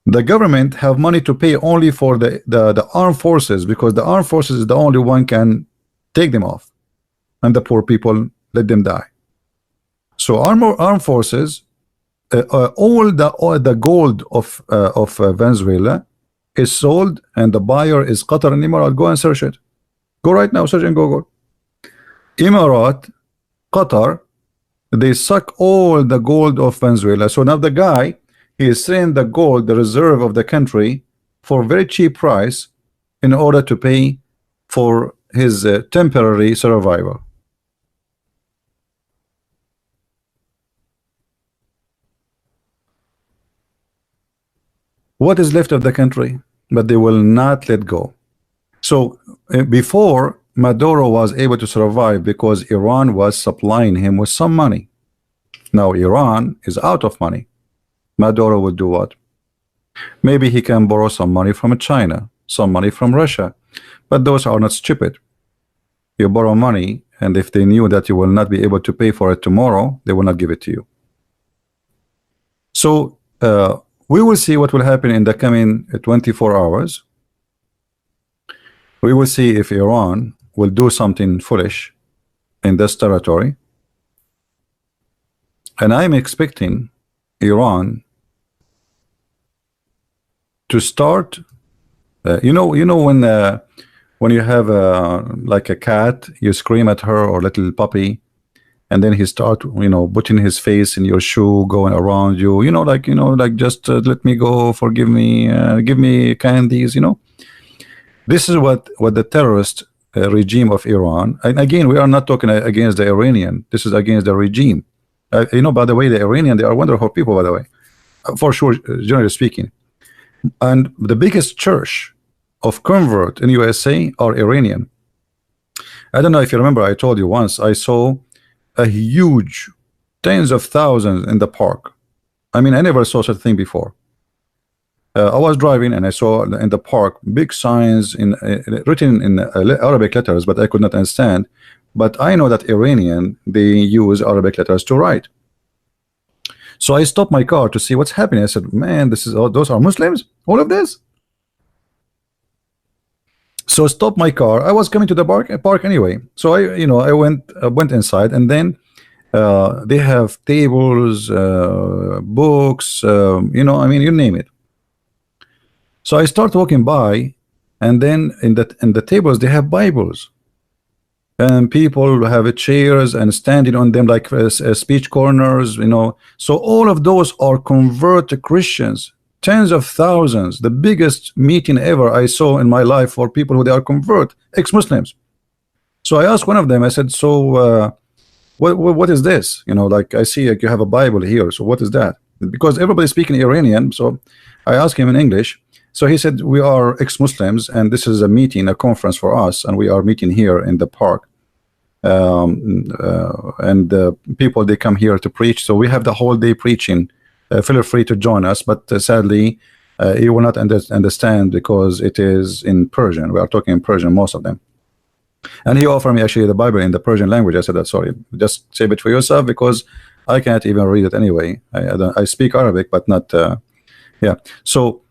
The government have money to pay only for the armed forces, because the armed forces is the only one can take them off, and the poor people let them die. So armed forces. All the gold of Venezuela is sold, and the buyer is Qatar and Emirates. Go and search it. Go right now, search in Google. Emirates, Qatar, they suck all the gold of Venezuela. So now the guy, he is selling the gold, the reserve of the country, for a very cheap price in order to pay for his temporary survival. What is left of the country? But they will not let go. So before, Maduro was able to survive because Iran was supplying him with some money. Now Iran is out of money. Maduro would do what? Maybe he can borrow some money from China, some money from Russia, but those are not stupid. You borrow money, and if they knew that you will not be able to pay for it tomorrow, they will not give it to you. So we will see what will happen in the coming 24 hours. We will see if Iran will do something foolish in this territory. And I'm expecting Iran to start. When you have like a cat, you scream at her, or little puppy, and then he start putting his face in your shoe, going around you, like just let me go, forgive me, give me candies. This is what the terrorist regime of Iran. And again, we are not talking against the Iranian. This is against the regime. By the way, the Iranian, they are wonderful people, by the way, for sure, generally speaking. And the biggest church of convert in USA are Iranian. I don't know if you remember, I told you once, I saw a huge, tens of thousands in the park. I mean, I never saw such a thing before. I was driving and I saw in the park big signs written in Arabic letters, but I could not understand. But I know that Iranian, they use Arabic letters to write. So I stopped my car to see what's happening. I said, man, those are Muslims, all of this. So stop my car. I was coming to the park anyway. So I went inside, and then they have tables, books, I mean, you name it. So I start walking by, and then in the tables they have Bibles, and people have chairs and standing on them like speech corners, So all of those are converted Christians, tens of thousands. The biggest meeting ever I saw in my life for people who they are convert, ex-Muslims. So I asked one of them. I said, "So what is this? Like I see like you have a Bible here. So what is that?" Because everybody's speaking Iranian. So I asked him in English. So he said, "We are ex-Muslims, and this is a meeting, a conference for us, and we are meeting here in the park. And people, they come here to preach. So we have the whole day preaching. Feel free to join us, but sadly, you will not understand because it is in Persian. We are talking in Persian, most of them." And he offered me actually the Bible in the Persian language. I said, "That sorry, just save it for yourself because I can't even read it anyway. I speak Arabic, but not." Yeah. So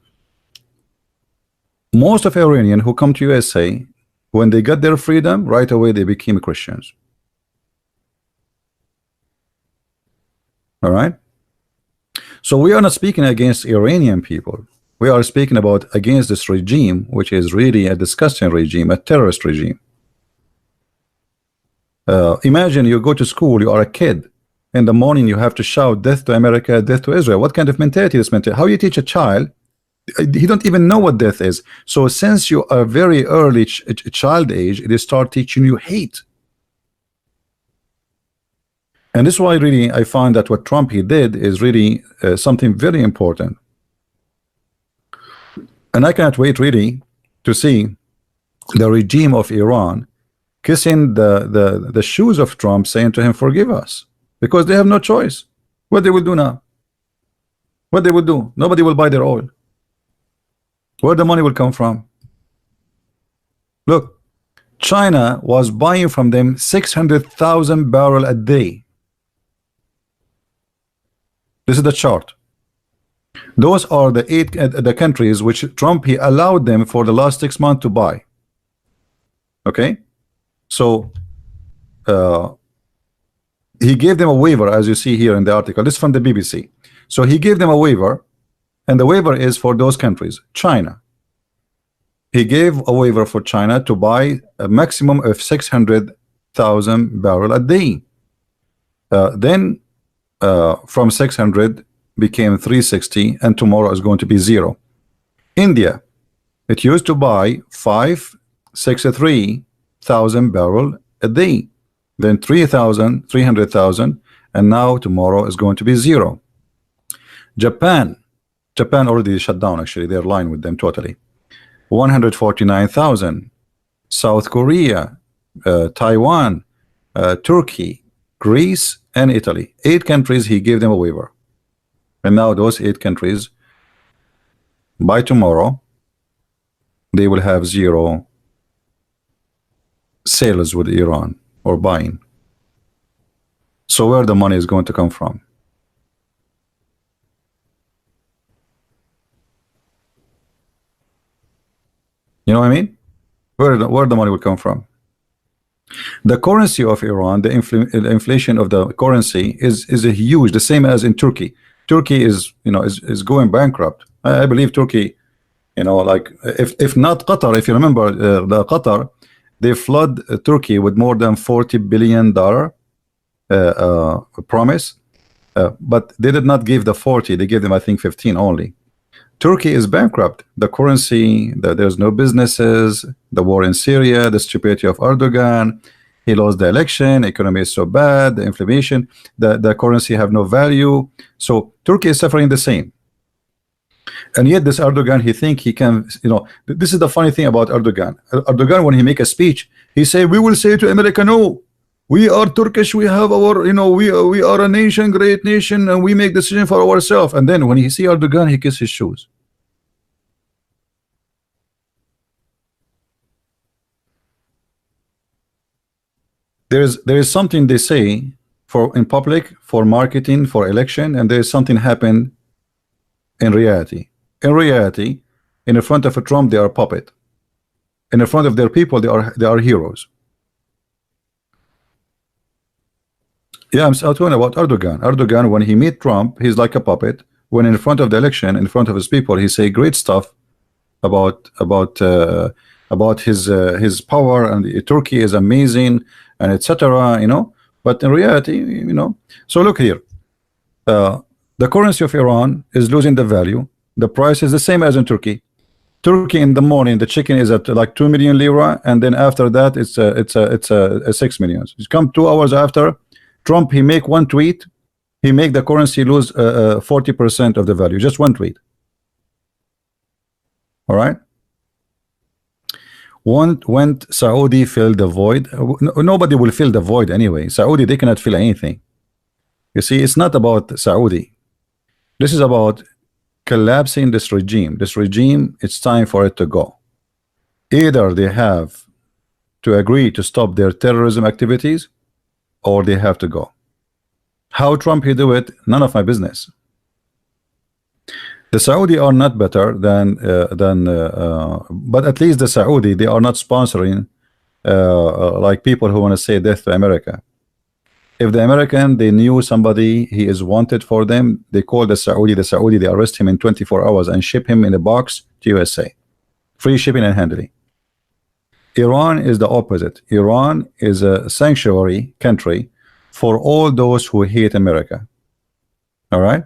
most of Iranian who come to USA, when they got their freedom, right away they became Christians. All right. So we are not speaking against Iranian people. We are speaking about against this regime, which is really a disgusting regime, a terrorist regime. Imagine you go to school, you are a kid. In the morning, you have to shout death to America, death to Israel. What kind of mentality is mentality? How you teach a child? He don't even know what death is. So since you are very early child age, they start teaching you hate. And this is why really I find that what Trump he did is really something very important. And I cannot wait really to see the regime of Iran kissing the shoes of Trump, saying to him, "Forgive us," because they have no choice. What they will do now? What they will do? Nobody will buy their oil. Where the money will come from? Look, China was buying from them 600,000 barrels a day. This is the chart. Those are the the countries which Trump he allowed them for the last 6 months to buy. Okay, so he gave them a waiver, as you see here in the article. This is from the BBC. So he gave them a waiver, and the waiver is for those countries. China, he gave a waiver for China to buy a maximum of 600,000 barrels a day. Then from 600 became 360, and tomorrow is going to be 0. India, it used to buy 563,000 barrels a day, then 300,000, and now tomorrow is going to be 0. Japan already shut down, actually they're lying with them totally. 149,000. South Korea, Taiwan, Turkey, Greece, and Italy. 8 countries he gave them a waiver. And now those 8 countries, by tomorrow, they will have 0 sales with Iran or buying. So where the money is going to come from? You know what I mean? Where the money will come from? The currency of Iran, the inflation of the currency is a huge, the same as in Turkey. Turkey is, you know, is going bankrupt. I believe Turkey, you know, like if not Qatar, if you remember, the Qatar, they flood Turkey with more than $40 billion promise, but they did not give the 40, they gave them I think 15 only. Turkey is bankrupt. The currency, there's no businesses, the war in Syria, the stupidity of Erdogan, he lost the election, economy is so bad, the inflation, the currency have no value. So Turkey is suffering the same. And yet this Erdogan, he think he can, you know, this is the funny thing about Erdogan. Erdogan, when he make a speech, he say, we will say to America, no, we are Turkish, we have our, you know, we are a nation, great nation, and we make decision for ourselves. And then when he see Erdogan, he kiss his shoes. There is something they say for in public, for marketing, for election, and there is something happen in reality. In reality, in the front of a Trump, they are a puppet. In the front of their people, they are heroes. Yeah, I'm talking about Erdogan. Erdogan, when he meet Trump, he's like a puppet. When in front of the election, in front of his people, he say great stuff about his power, and Turkey is amazing, and etc. You know, but in reality, you know. So look here, the currency of Iran is losing the value. The price is the same as in Turkey. Turkey in the morning, the chicken is at like 2 million lira, and then after that, it's 6 million. It's come 2 hours after. Trump, he make one tweet, he make the currency lose 40% of the value. Just one tweet. All right. When Saudi fill the void, nobody will fill the void anyway. Saudi, they cannot fill anything. You see, it's not about Saudi. This is about collapsing this regime. This regime, it's time for it to go. Either they have to agree to stop their terrorism activities, or they have to go. How Trump he do it, none of my business. The Saudi are not better than but at least the Saudi, they are not sponsoring like people who want to say death to America. If the American, they knew somebody, he is wanted for them, they call the Saudi, they arrest him in 24 hours and ship him in a box to USA. Free shipping and handling. Iran is the opposite. Iran is a sanctuary country for all those who hate America. All right.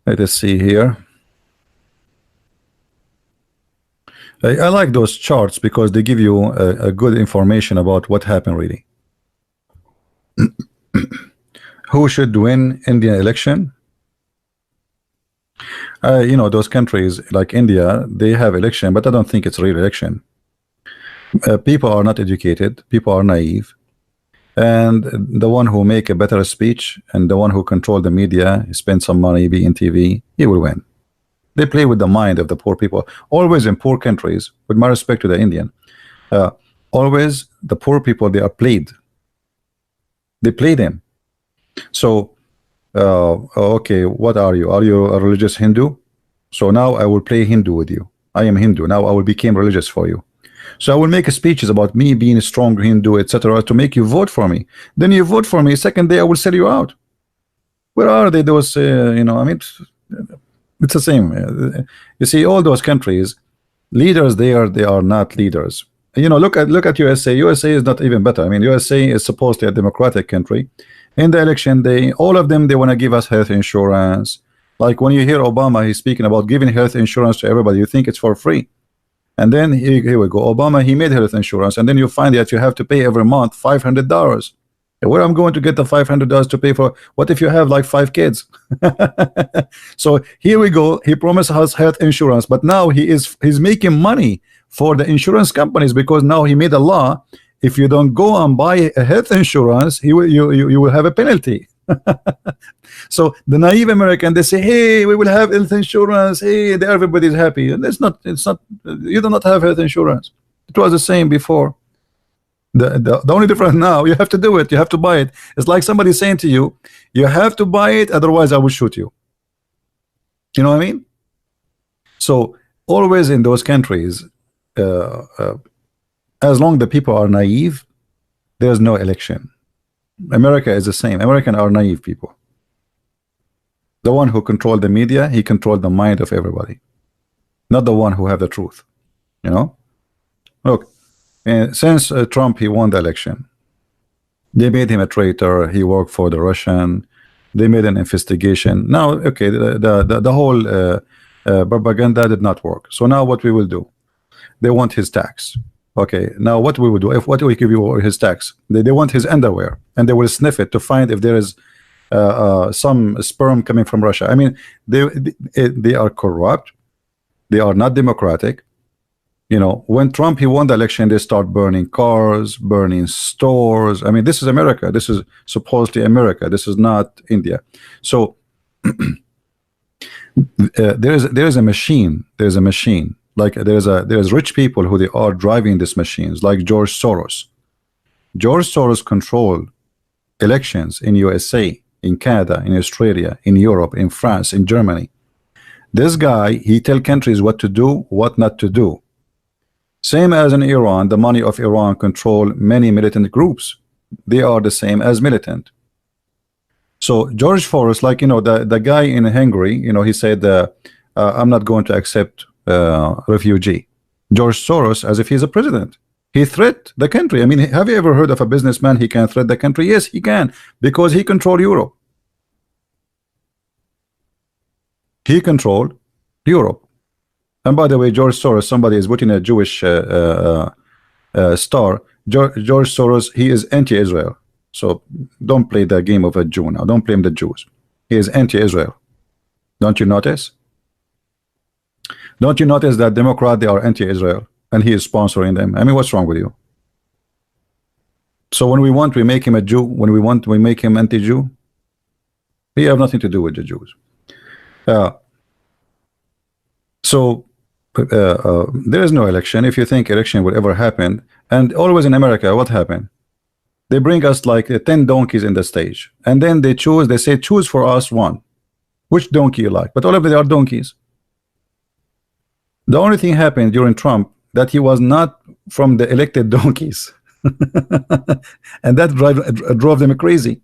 Let us see here. I like those charts because they give you a good information about what happened really. Who should win Indian election? You know, those countries like India, they have election, but I don't think it's real election. People are not educated, people are naive, and the one who make a better speech and the one who control the media, spend some money, be in TV, he will win. They play with the mind of the poor people. Always in poor countries, with my respect to the Indian, always the poor people, they are played. They play them. So okay, what are you? Are you a religious Hindu? So now I will play Hindu with you. I am Hindu. Now I will become religious for you. So I will make speeches about me being a strong Hindu, etc., to make you vote for me. Then you vote for me. Second day I will sell you out. Where are they? Those you know, I mean, it's the same. You see, all those countries, leaders there, they are not leaders. You know, look at USA. USA is not even better. I mean, USA is supposedly a democratic country. In the election day, all of them, they want to give us health insurance. Like when you hear Obama, he's speaking about giving health insurance to everybody, you think it's for free. And then here we go. Obama, he made health insurance, and then you find that you have to pay every month $500. Where I'm going to get the $500 to pay for? What if you have like 5 kids? So here we go. He promised us health insurance, but now he's making money for the insurance companies, because now he made a law. If you don't go and buy a health insurance, you will have a penalty. So the naive American, they say, hey, we will have health insurance. Hey, everybody's happy. And it's not. You do not have health insurance. It was the same before. The only difference now, you have to do it. You have to buy it. It's like somebody saying to you, you have to buy it, otherwise I will shoot you. You know what I mean? So always in those countries, uh, uh, as long the people are naive, there's no election. America is the same. Americans are naive people. The one who controlled the media, he controlled the mind of everybody, not the one who have the truth. You know, look, since Trump he won the election, they made him a traitor. He worked for the Russian. They made an investigation. Now, okay, the whole propaganda did not work. So now what we will do? They want his tax. Okay, now what we will do? If what we give you his tax, they want his underwear, and they will sniff it to find if there is some sperm coming from Russia. I mean, they are corrupt. They are not democratic. You know, when Trump he won the election, they start burning cars, burning stores. I mean, this is America. This is supposedly America. This is not India. So there is a machine. There's a machine. Like there's rich people who they are driving these machines, like George Soros. George Soros control elections in USA, in Canada, in Australia, in Europe, in France, in Germany. This guy, he tell countries what to do, what not to do. Same as in Iran, the money of Iran control many militant groups. They are the same as militant. So George Soros, like, you know, the guy in Hungary, you know, he said, I'm not going to accept refugee. George Soros, as if he's a president, he threat the country. I mean, have you ever heard of a businessman he can threat the country? Yes, he can, because he control Europe. He controlled Europe. And by the way, George Soros, somebody is putting a Jewish star. George Soros, he is anti-Israel. So don't play the game of a Jew now. Don't blame the Jews. He is anti-Israel. Don't you notice? Don't you notice that Democrat, they are anti-Israel, and he is sponsoring them? I mean, what's wrong with you? So when we want, we make him a Jew. When we want, we make him anti-Jew. He have nothing to do with the Jews. There is no election. If you think election will ever happen, and always in America, what happened? They bring us like 10 donkeys in the stage, and then they choose. They say, choose for us one. Which donkey you like? But all of them are donkeys. The only thing happened during Trump that he was not from the elected donkeys, and that drove them crazy.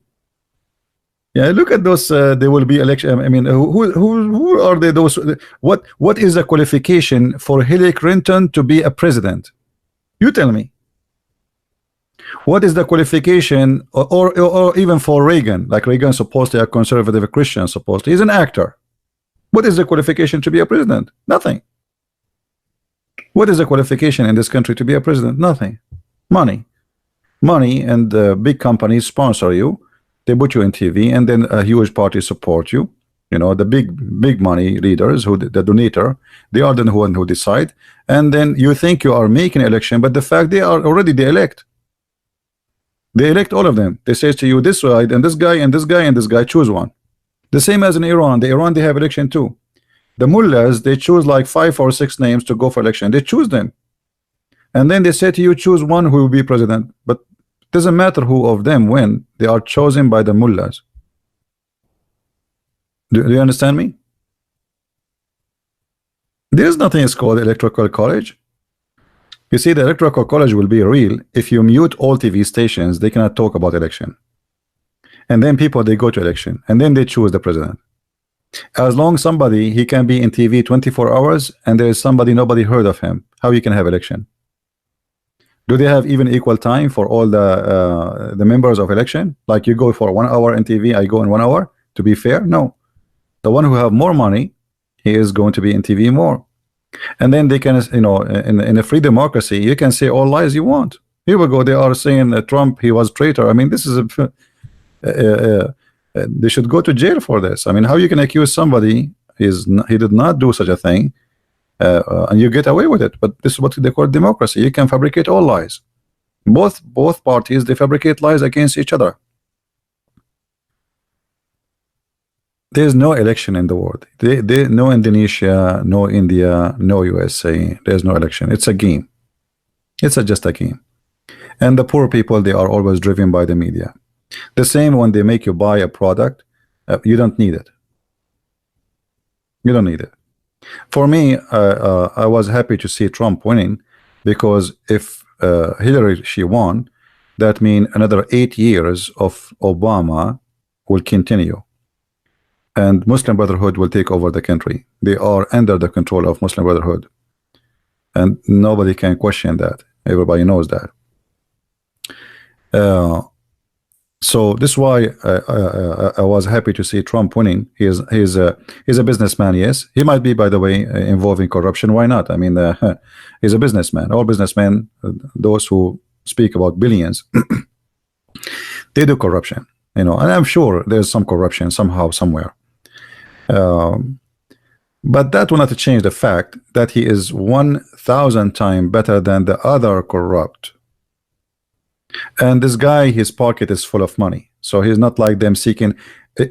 Yeah, look at those. There will be election. I mean, who are they? Those. What is the qualification for Hillary Clinton to be a president? You tell me. What is the qualification, or even for Reagan? Like Reagan, supposedly a conservative Christian, supposedly he's an actor. What is the qualification to be a president? Nothing. What is the qualification in this country to be a president? Nothing. Money, and big companies sponsor you. They put you in TV, and then a huge party support you. You know, the big money leaders, who the donator, they are the one who decide. And then you think you are making an election, but the fact they are already the elect. They elect all of them. They say to you, this side, and this guy, and this guy, and this guy, choose one. The same as in Iran. They have election too. The mullahs, they choose like 5 or 6 names to go for election. They choose them, and then they say to you, choose one who will be president. But it doesn't matter who of them win. They are chosen by the mullahs. Do you understand me? There is nothing is called electoral college. You see, the electoral college will be real if you mute all TV stations. They cannot talk about election, and then people, they go to election, and then they choose the president. As long somebody, he can be in TV 24 hours, and there is somebody nobody heard of him, how you can have election? Do they have even equal time for all the members of election? Like you go for 1 hour in TV, I go in 1 hour, to be fair? No. The one who have more money, he is going to be in TV more. And then they can, you know, in a free democracy, you can say all lies you want. Here we go, they are saying Trump, he was traitor. I mean, this is a they should go to jail for this. I mean, how you can accuse somebody he did not do such a thing, and you get away with it? But this is what they call democracy. You can fabricate all lies. Both parties, they fabricate lies against each other. There's no election in the world. No Indonesia, no India, no USA. There's no election. It's a game. It's just a game. And the poor people, they are always driven by the media. The same when they make you buy a product, you don't need it. You don't need it. For me, I was happy to see Trump winning, because if Hillary she won, that means another 8 years of Obama will continue, and Muslim Brotherhood will take over the country. They are under the control of Muslim Brotherhood, and nobody can question that. Everybody knows that. So this is why I was happy to see Trump winning. He's a businessman. Yes, he might be, by the way, involved in corruption. Why not? I mean, he's a businessman. All businessmen, those who speak about billions, they do corruption. You know, and I'm sure there's some corruption somehow, somewhere. But that will not change the fact that he is 1,000 times better than the other corrupt. And this guy, his pocket is full of money, so he's not like them seeking.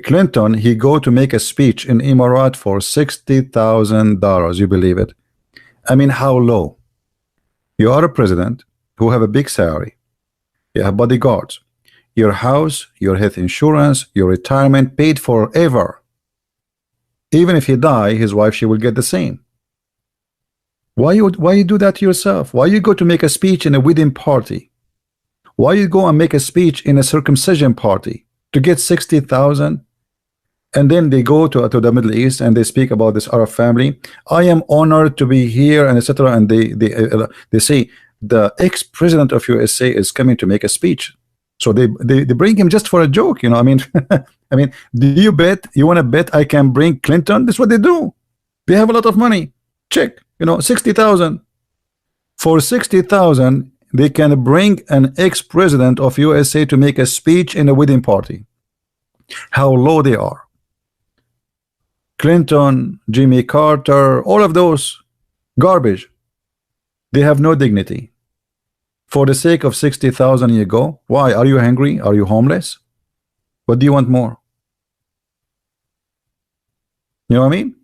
Clinton, he go to make a speech in Emirat for $60,000. You believe it? I mean, how low? You are a president who have a big salary, you have bodyguards, your house, your health insurance, your retirement paid forever. Even if he die, his wife, she will get the same. Why you do that to yourself? Why you go to make a speech in a wedding party? Why you go and make a speech in a circumcision party to get 60,000? And then they go to the Middle East and they speak about this Arab family. I am honored to be here, and etc. And they say the ex-president of USA is coming to make a speech. So they bring him just for a joke, you know. I mean, I mean, do you bet? You want to bet I can bring Clinton? That's what they do. They have a lot of money. Check, you know, 60,000. For 60,000. They can bring an ex-president of USA to make a speech in a wedding party. How low they are. Clinton, Jimmy Carter, all of those garbage. They have no dignity. For the sake of 60,000 you go. Why? Are you hungry? Are you homeless? What do you want more? You know what I mean?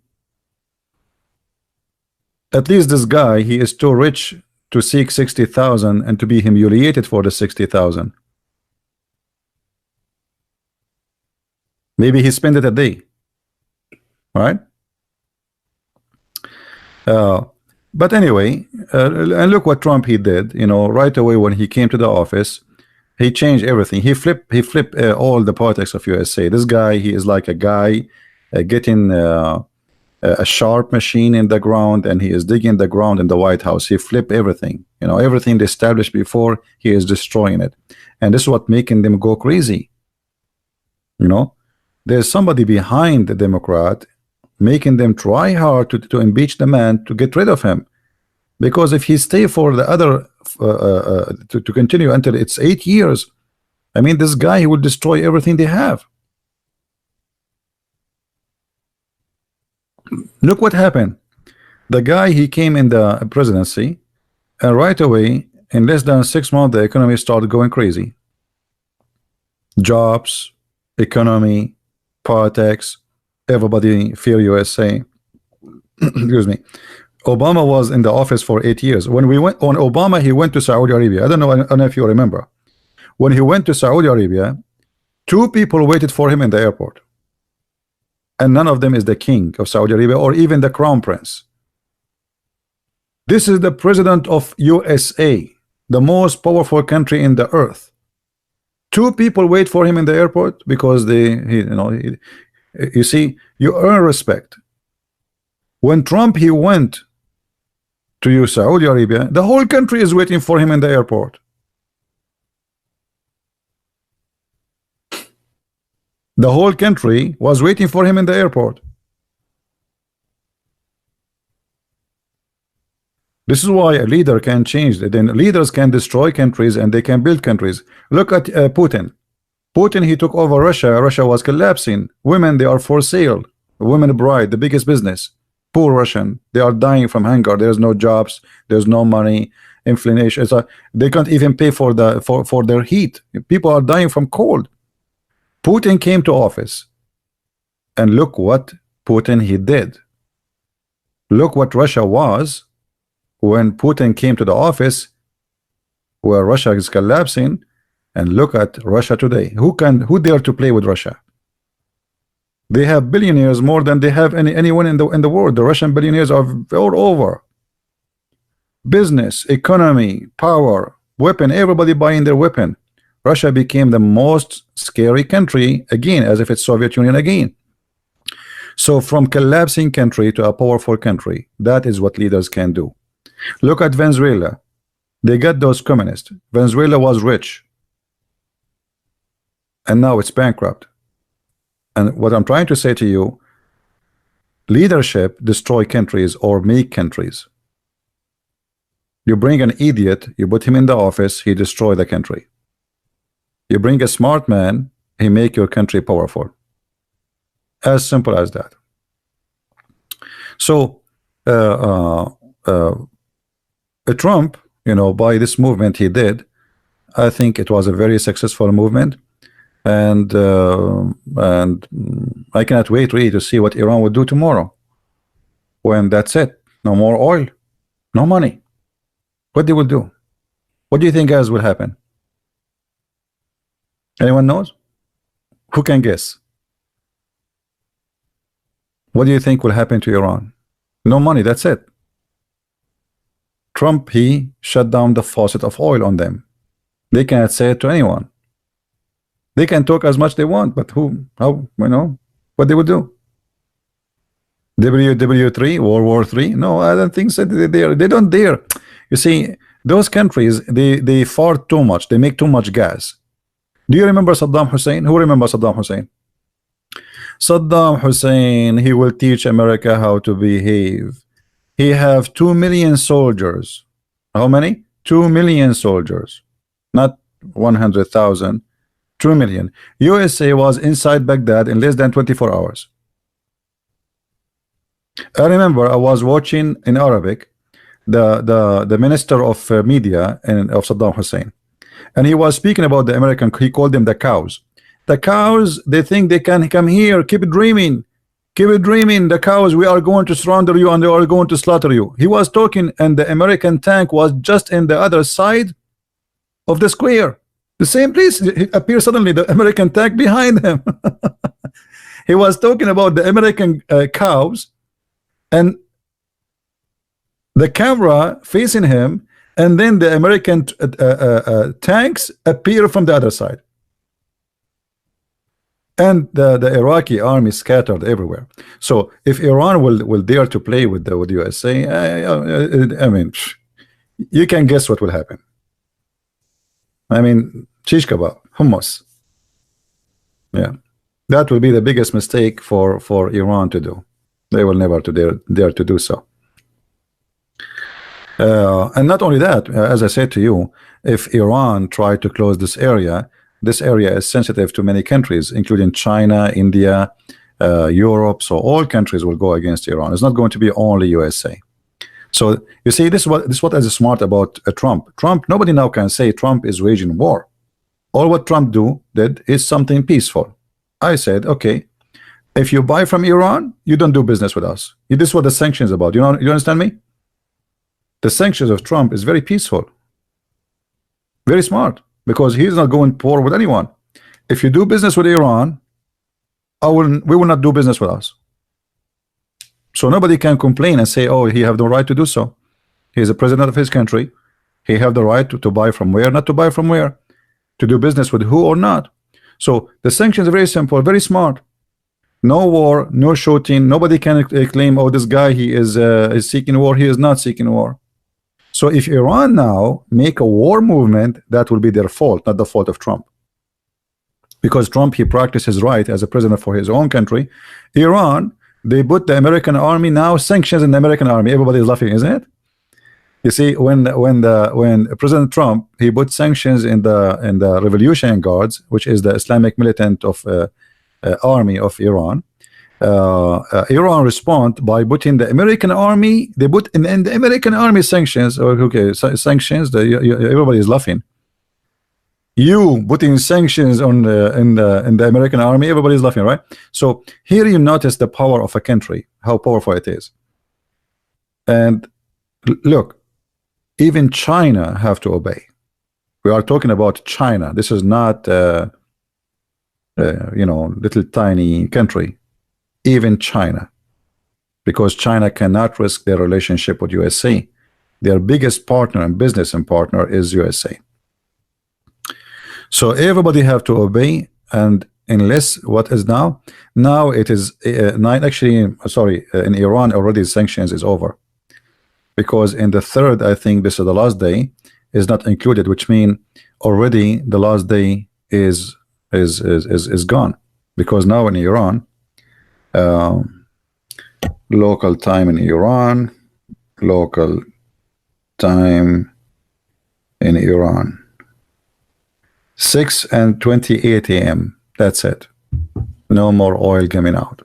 At least this guy, he is too rich to seek 60,000 and to be humiliated for the 60,000. Maybe he spent it a day, right? But anyway, and look what Trump he did. You know, right away when he came to the office, he changed everything. He flipped all the politics of USA. This guy, he is like a guy getting a sharp machine in the ground, and he is digging the ground in the White House. He flipped everything, you know, everything they established before, he is destroying it. And this is what making them go crazy. You know, there's somebody behind the Democrat making them try hard to impeach the man, to get rid of him, because if he stay for the other to continue until it's 8 years, I mean, this guy, he will destroy everything they have. Look what happened. The guy, he came in the presidency, and right away, in less than 6 months, the economy started going crazy. Jobs, economy, politics, everybody fear USA. Excuse me. Obama was in the office for 8 years. When we went on Obama, he went to Saudi Arabia. I don't know if you remember. When he went to Saudi Arabia, 2 people waited for him in the airport. And none of them is the king of Saudi Arabia or even the crown prince. This is the president of USA, the most powerful country in the earth. 2 people wait for him in the airport because you see, you earn respect. When Trump, he went to Saudi Arabia, the whole country is waiting for him in the airport. The whole country was waiting for him in the airport. This is why a leader can change. Then leaders can destroy countries and they can build countries. Look at Putin. Putin, he took over Russia. Russia was collapsing. Women, they are for sale. Women bride, the biggest business. Poor Russian, they are dying from hunger. There's no jobs. There's no money. Inflation. They can't even pay for their heat. People are dying from cold. Putin came to office, and look what Putin he did. Look what Russia was when Putin came to the office, where Russia is collapsing, and look at Russia today. Who dare to play with Russia? They have billionaires more than they have anyone in the world. The Russian billionaires are all over. Business, economy, power, weapon, everybody buying their weapon. Russia became the most scary country again, as if it's Soviet Union again. So from collapsing country to a powerful country, that is what leaders can do. Look at Venezuela. They got those communists. Venezuela was rich, and now it's bankrupt. And what I'm trying to say to you, leadership destroy countries or make countries. You bring an idiot, you put him in the office, he destroy the country. You bring a smart man, he make your country powerful. As simple as that. So Trump, you know, by this movement he did, I think it was a very successful movement, and I cannot wait really to see what Iran would do tomorrow, when that's it, no more oil, no money. What they will do? What do you think, guys, will happen? Anyone knows? Who can guess? What do you think will happen to Iran? No money, that's it. Trump, he shut down the faucet of oil on them. They cannot say it to anyone. They can talk as much they want, but who, how, you know, what they would do? WW3, World War III? No, I don't think so. They don't dare. You see, those countries, they fart too much. They make too much gas. Do you remember Saddam Hussein? Who remembers Saddam Hussein? Saddam Hussein, he will teach America how to behave. He have 2 million soldiers. How many? 2 million soldiers. Not 100,000. 2 million. USA was inside Baghdad in less than 24 hours. I remember I was watching in Arabic the minister of media of Saddam Hussein, and he was speaking about the American, he called them the cows. The cows, they think they can come here, keep dreaming, the cows, we are going to surrender you and they are going to slaughter you. He was talking, and the American tank was just in the other side of the square, the same place. It appears suddenly the American tank behind him. He was talking about the American cows, and the camera facing him, and then the American tanks appear from the other side, and the Iraqi army scattered everywhere. So if Iran will dare to play with the USA, I mean, you can guess what will happen. I mean, shish kebab, hummus. Yeah, that will be the biggest mistake for Iran to do. They will never dare to do so. And not only that, as I said to you, if Iran tried to close this area is sensitive to many countries, including China, India, Europe. So all countries will go against Iran. It's not going to be only USA. So you see, this is what is smart about Trump. Nobody now can say Trump is waging war. All what Trump did is something peaceful. I said, okay, if you buy from Iran, you don't do business with us. This is what the sanctions about. You understand me? The sanctions of Trump is very peaceful, very smart, because he's not going to war with anyone. If you do business with Iran, we will not do business with us. So nobody can complain and say, oh, he have the right to do so. He is the president of his country. He have the right to buy from where, not to buy from where, to do business with who or not. So the sanctions are very simple, very smart. No war, no shooting. Nobody can claim, oh, this guy, he is seeking war. He is not seeking war. So if Iran now make a war movement, that will be their fault, not the fault of Trump. Because Trump, he practiced his right as a president for his own country. Iran, they put the American army now, sanctions in the American army. Everybody is laughing, isn't it? You see, when President Trump, he put sanctions in the Revolutionary Guards, which is the Islamic militant of army of Iran. Iran respond by putting the American army. They put in the American army sanctions. Okay, sanctions. Everybody is laughing. You putting sanctions on in the American army. Everybody is laughing, right? So here you notice the power of a country, how powerful it is. And look, even China have to obey. We are talking about China. This is not you know, little tiny country. even China, because China cannot risk their relationship with USA. Their biggest partner and business and partner is USA. So everybody have to obey, and unless what is now it is nine, actually sorry, in Iran already sanctions is over, because in the third, I think this is the last day, is not included, which mean already the last day is gone, because now in Iran, local time in Iran, local time in Iran, 6:28 a.m. That's it. No more oil coming out.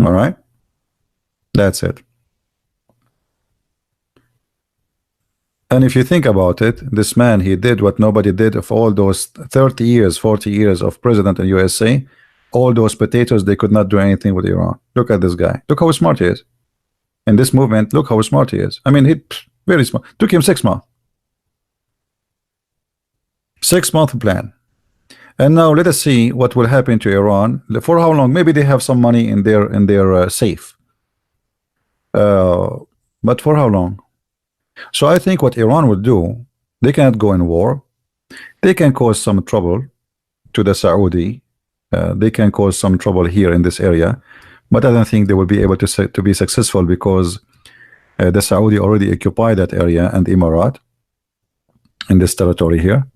All right, that's it. And if you think about it, this man, he did what nobody did of all those 30 years, 40 years of president in USA. All those potatoes, they could not do anything with Iran. Look at this guy. Look how smart he is. In this movement, look how smart he is. I mean, he very smart. Took him 6 months. 6-month plan. And now let us see what will happen to Iran. For how long? Maybe they have some money in their safe. But for how long? So I think what Iran will do, they cannot go in war. They can cause some trouble to the Saudi. They can cause some trouble here in this area, but I don't think they will be able to be successful, because the Saudi already occupied that area, and Emirat in this territory here.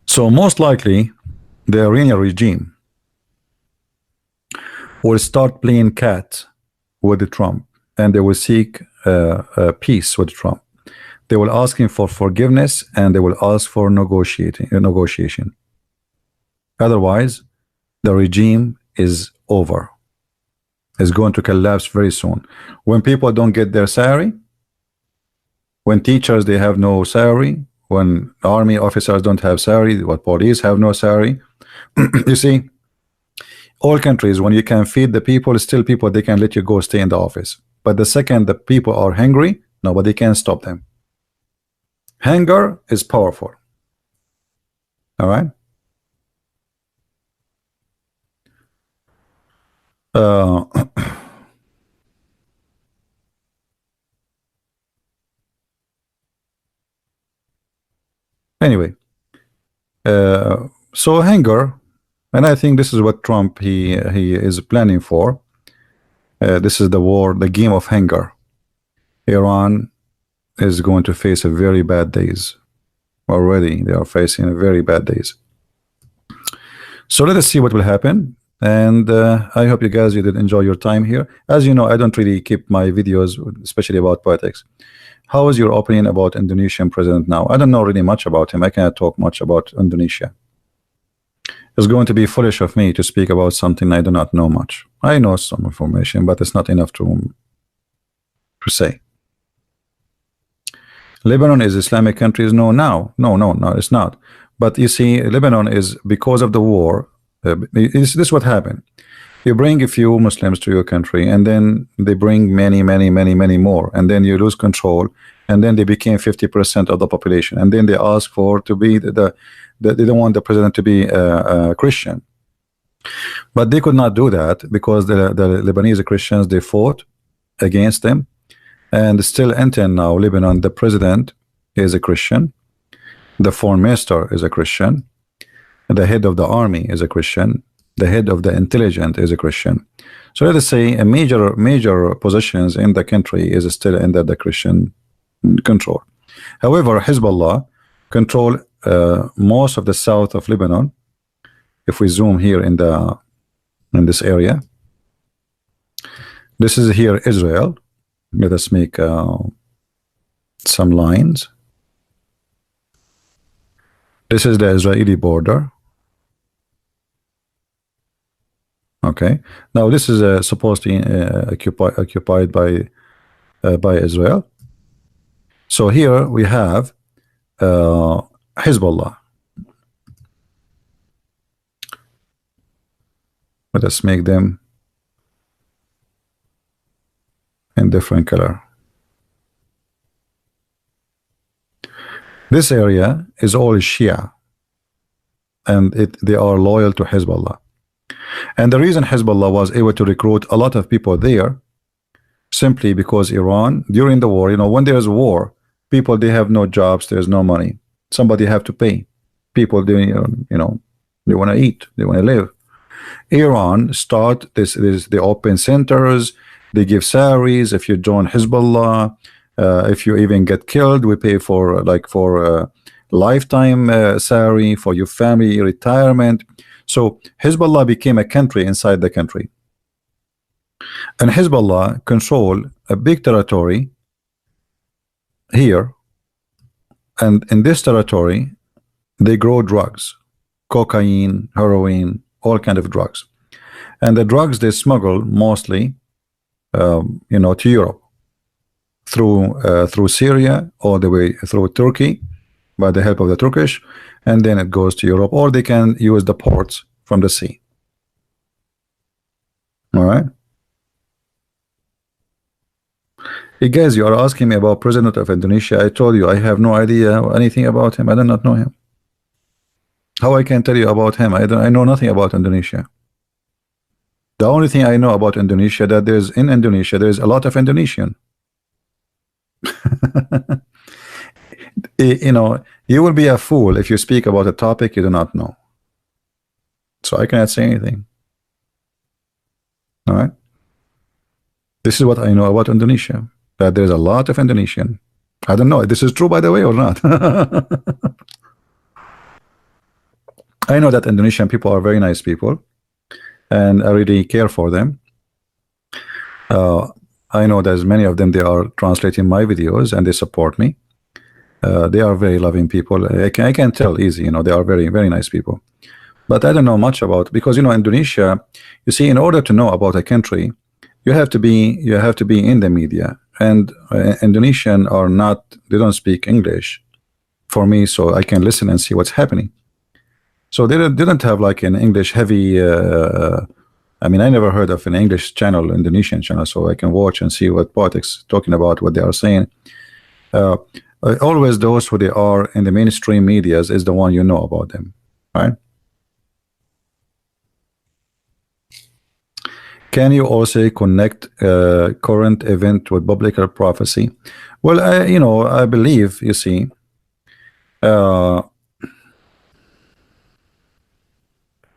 So most likely the Iranian regime will start playing cat with Trump, and they will seek peace with Trump. They will ask him for forgiveness, and they will ask for negotiation. Otherwise, the regime is over. It's going to collapse very soon. When people don't get their salary, when teachers, they have no salary, when army officers don't have salary, what police have no salary. You see, all countries, when you can feed the people, still people, they can let you go stay in the office. But the second the people are hungry, nobody can stop them. Hunger is powerful. All right. Anyway, so hunger, and I think this is what Trump he is planning for. This is the war, the game of hunger. Iran is going to face a very bad days. Already they are facing a very bad days. So let us see what will happen. And I hope you guys, you did enjoy your time here. As you know, I don't really keep my videos, especially about politics. How is your opinion about Indonesian president now? I don't know really much about him. I cannot talk much about Indonesia. It's going to be foolish of me to speak about something I do not know much. I know some information, but it's not enough to say. Lebanon is Islamic countries? No, it's not. But you see, Lebanon is, because of the war, this is what happened. You bring a few Muslims to your country, and then they bring many more, and then you lose control, and then they became 50% of the population, and then they ask for to be they don't want the president to be a Christian. But they could not do that, because the Lebanese Christians, they fought against them. And still until now, Lebanon, the president is a Christian, the foreign minister is a Christian, the head of the army is a Christian, the head of the intelligence is a Christian. So let us say a major positions in the country is still under the Christian control. However, Hezbollah control most of the south of Lebanon. If we zoom here in this area, this is here Israel. Let us make some lines. This is the Israeli border. Okay. Now this is supposed to be occupied by Israel. So here we have Hezbollah. Let us make them in different color. This area is all Shia, and they are loyal to Hezbollah. And the reason Hezbollah was able to recruit a lot of people there, simply because Iran, during the war, when there's war, people, they have no jobs, there's no money. Somebody have to pay. People, they want to eat, they want to live. Iran start they open centers, they give salaries. If you join Hezbollah, if you even get killed, we pay for lifetime salary for your family retirement. So Hezbollah became a country inside the country, and Hezbollah control a big territory here, and in this territory they grow drugs, cocaine, heroin, all kind of drugs, and the drugs they smuggle mostly to Europe through Syria all the way through Turkey by the help of the Turkish, and then it goes to Europe, or they can use the ports from the sea. All right. Hey guys, you are asking me about President of Indonesia. I told you I have no idea anything about him. I do not know him. How I can tell you about him? I know nothing about Indonesia. The only thing I know about Indonesia, that in Indonesia there's a lot of Indonesian. You will be a fool if you speak about a topic you do not know. So I cannot say anything. All right. This is what I know about Indonesia, that there's a lot of Indonesian. I don't know if this is true, by the way, or not. I know that Indonesian people are very nice people, and I really care for them. I know there's many of them, they are translating my videos and they support me. They are very loving people. I can tell easy, they are very, very nice people. But I don't know much about, because Indonesia, you see, in order to know about a country, you have to be in the media, and Indonesian are not, they don't speak English for me, so I can listen and see what's happening. So they didn't have like an English heavy I mean, I never heard of an English channel, Indonesian channel, so I can watch and see what politics talking about, what they are saying. Always those who they are in the mainstream medias is the one you know about them, right? Can you also connect current event with biblical prophecy? Well, I believe, you see,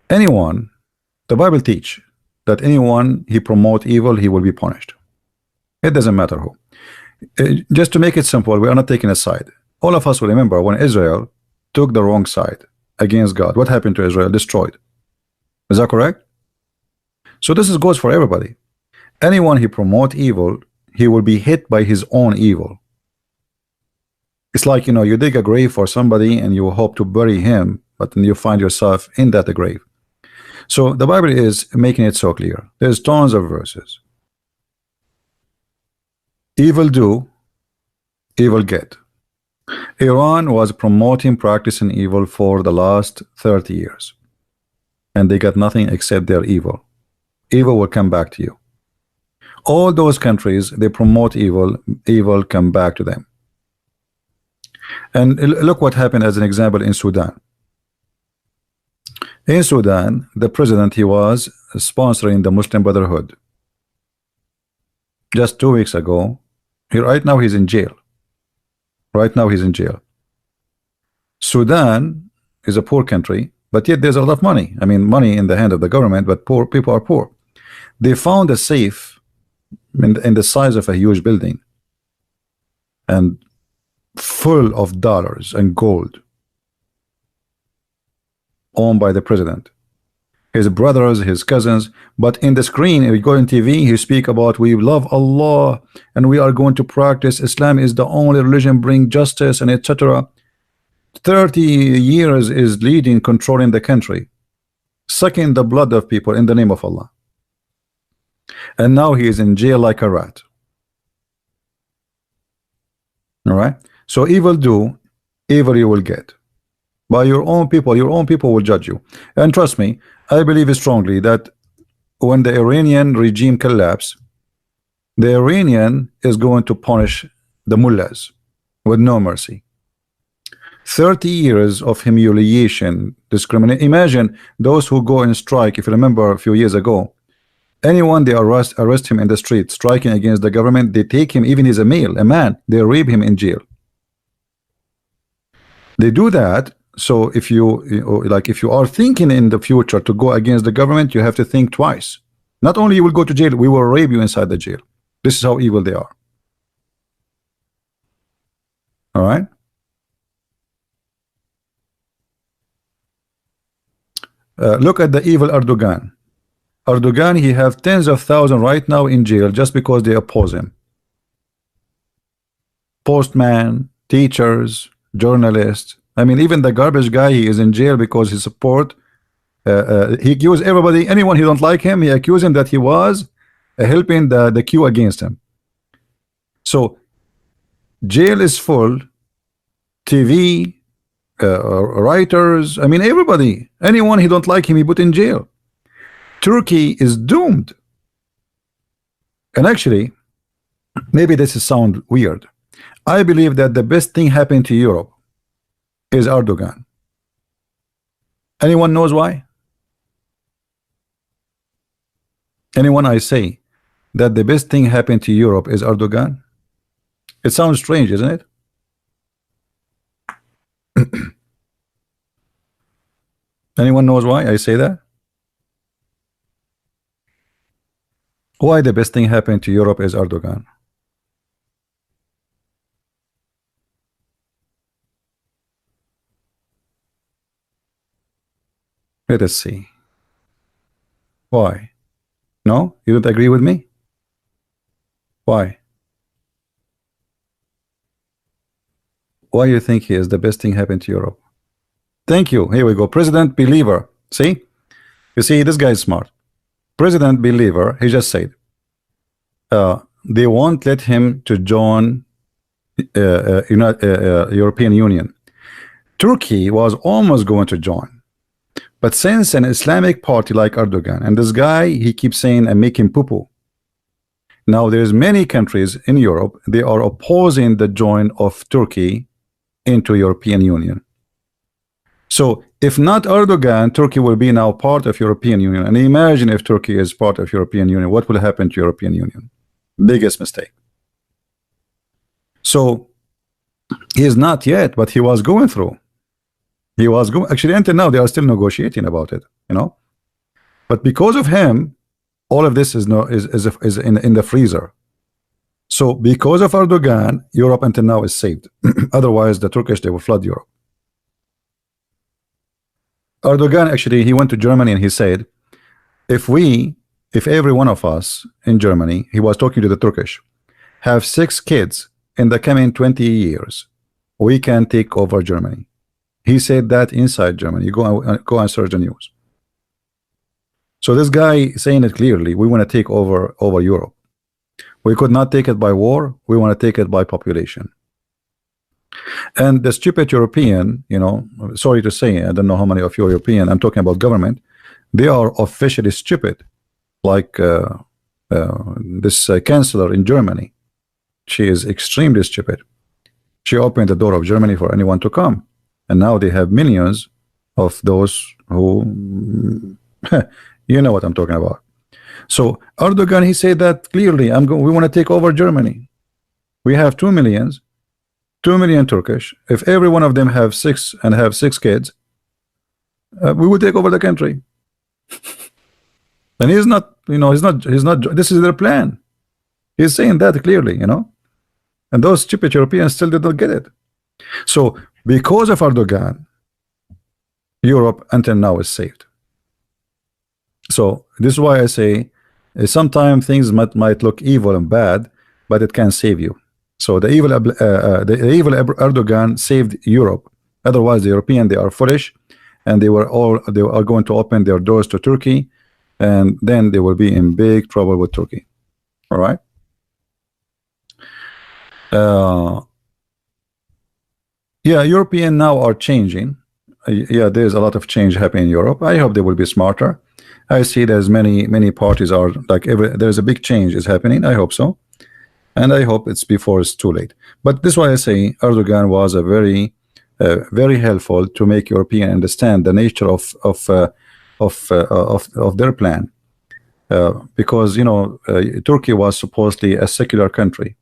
anyone, the Bible teach that anyone he promote evil, he will be punished. It doesn't matter who. Just to make it simple, we are not taking a side. All of us will remember when Israel took the wrong side against God. What happened to Israel? Destroyed. Is that correct? So this goes for everybody. Anyone he promote evil, he will be hit by his own evil. It's like, you dig a grave for somebody and you hope to bury him, but then you find yourself in that grave. So the Bible is making it so clear. There's tons of verses. Evil do, evil get. Iran was promoting practicing evil for the last 30 years, and they got nothing except their evil. Evil will come back to you. All those countries, they promote evil, evil come back to them. And look what happened as an example in Sudan. In Sudan, the president, he was sponsoring the Muslim Brotherhood. Just 2 weeks ago, right now he's in jail. Right now he's in jail. Sudan is a poor country, but yet there's a lot of money. I mean, money in the hand of the government, but poor people are poor. They found a safe in the size of a huge building and full of dollars and gold, owned by the president, his brothers, his cousins. But in the screen, if you go on TV, he speak about we love Allah and we are going to practice Islam is the only religion bring justice and etc. 30 years is leading, controlling the country, sucking the blood of people in the name of Allah, and now he is in jail like a rat. All right, so evil do, evil you will get. By your own people will judge you. And trust me, I believe strongly that when the Iranian regime collapse, the Iranian is going to punish the mullahs with no mercy. 30 years of humiliation, discrimination. Imagine those who go and strike. If you remember a few years ago, anyone they arrest him in the street striking against the government, they take him, even he's a male, a man, they rape him in jail. They do that. So if if you are thinking in the future to go against the government, you have to think twice. Not only you will go to jail, we will rape you inside the jail. This is how evil they are. All right. Look at the evil Erdogan. Erdogan, he have tens of thousands right now in jail just because they oppose him. Postman, teachers, journalists. I mean, even the garbage guy, he is in jail because he support. He accused everybody, anyone who don't like him, he accused him that he was helping the queue against him. So jail is full. TV, writers, I mean everybody, anyone who don't like him, he put in jail. Turkey is doomed. And actually, maybe this is sound weird, I believe that the best thing happened to Europe is Erdogan. Anyone knows why? Anyone I say that the best thing happened to Europe is Erdogan? It sounds strange, isn't it? Anyone knows why I say that? Why the best thing happened to Europe is Erdogan? Let us see. Why? No? You don't agree with me? Why? Why you think he is the best thing happened to Europe? Thank you. Here we go. President Believer. See? You see, this guy is smart. President Believer, he just said, they won't let him to join European Union. Turkey was almost going to join. But since an Islamic party like Erdogan, and this guy, he keeps saying, and making poo-poo. Now, there's many countries in Europe, they are opposing the join of Turkey into European Union. So if not Erdogan, Turkey will be now part of European Union. And imagine if Turkey is part of European Union, what will happen to European Union? Biggest mistake. So he is not yet, but he was going through. He was going, actually until now they are still negotiating about it, you know. But because of him, all of this is in the freezer. So because of Erdogan, Europe until now is saved. Otherwise, the Turkish, they will flood Europe. Erdogan, actually, he went to Germany and he said, if every one of us in Germany, he was talking to the Turkish, have 6 kids in the coming 20 years, we can take over Germany. He said that inside Germany. You go and search the news. So this guy saying it clearly, we want to take over Europe. We could not take it by war. We want to take it by population. And the stupid European, you know, sorry to say, I don't know how many of you are European, I'm talking about government, they are officially stupid. Like this chancellor in Germany, she is extremely stupid. She opened the door of Germany for anyone to come. And now they have millions of those who, you know what I'm talking about. So Erdogan, he said that clearly, we want to take over Germany. We have 2 million Turkish. If every one of them have 6 kids, we will take over the country. And he's not, you know, he's not, this is their plan. He's saying that clearly, you know. And those stupid Europeans still did not get it. So because of Erdogan, Europe until now is saved. So this is why I say sometimes things might look evil and bad, but it can save you. So the evil Erdogan saved Europe. Otherwise, the European, they are foolish, and they are going to open their doors to Turkey, and then they will be in big trouble with Turkey. All right. Yeah, European now are changing. Yeah, there's a lot of change happening in Europe. I hope they will be smarter. I see there's many parties are like there's a big change is happening. I hope so, and I hope it's before it's too late. But this is why I say Erdogan was a very very helpful to make European understand the nature of their plan. Because Turkey was supposedly a secular country,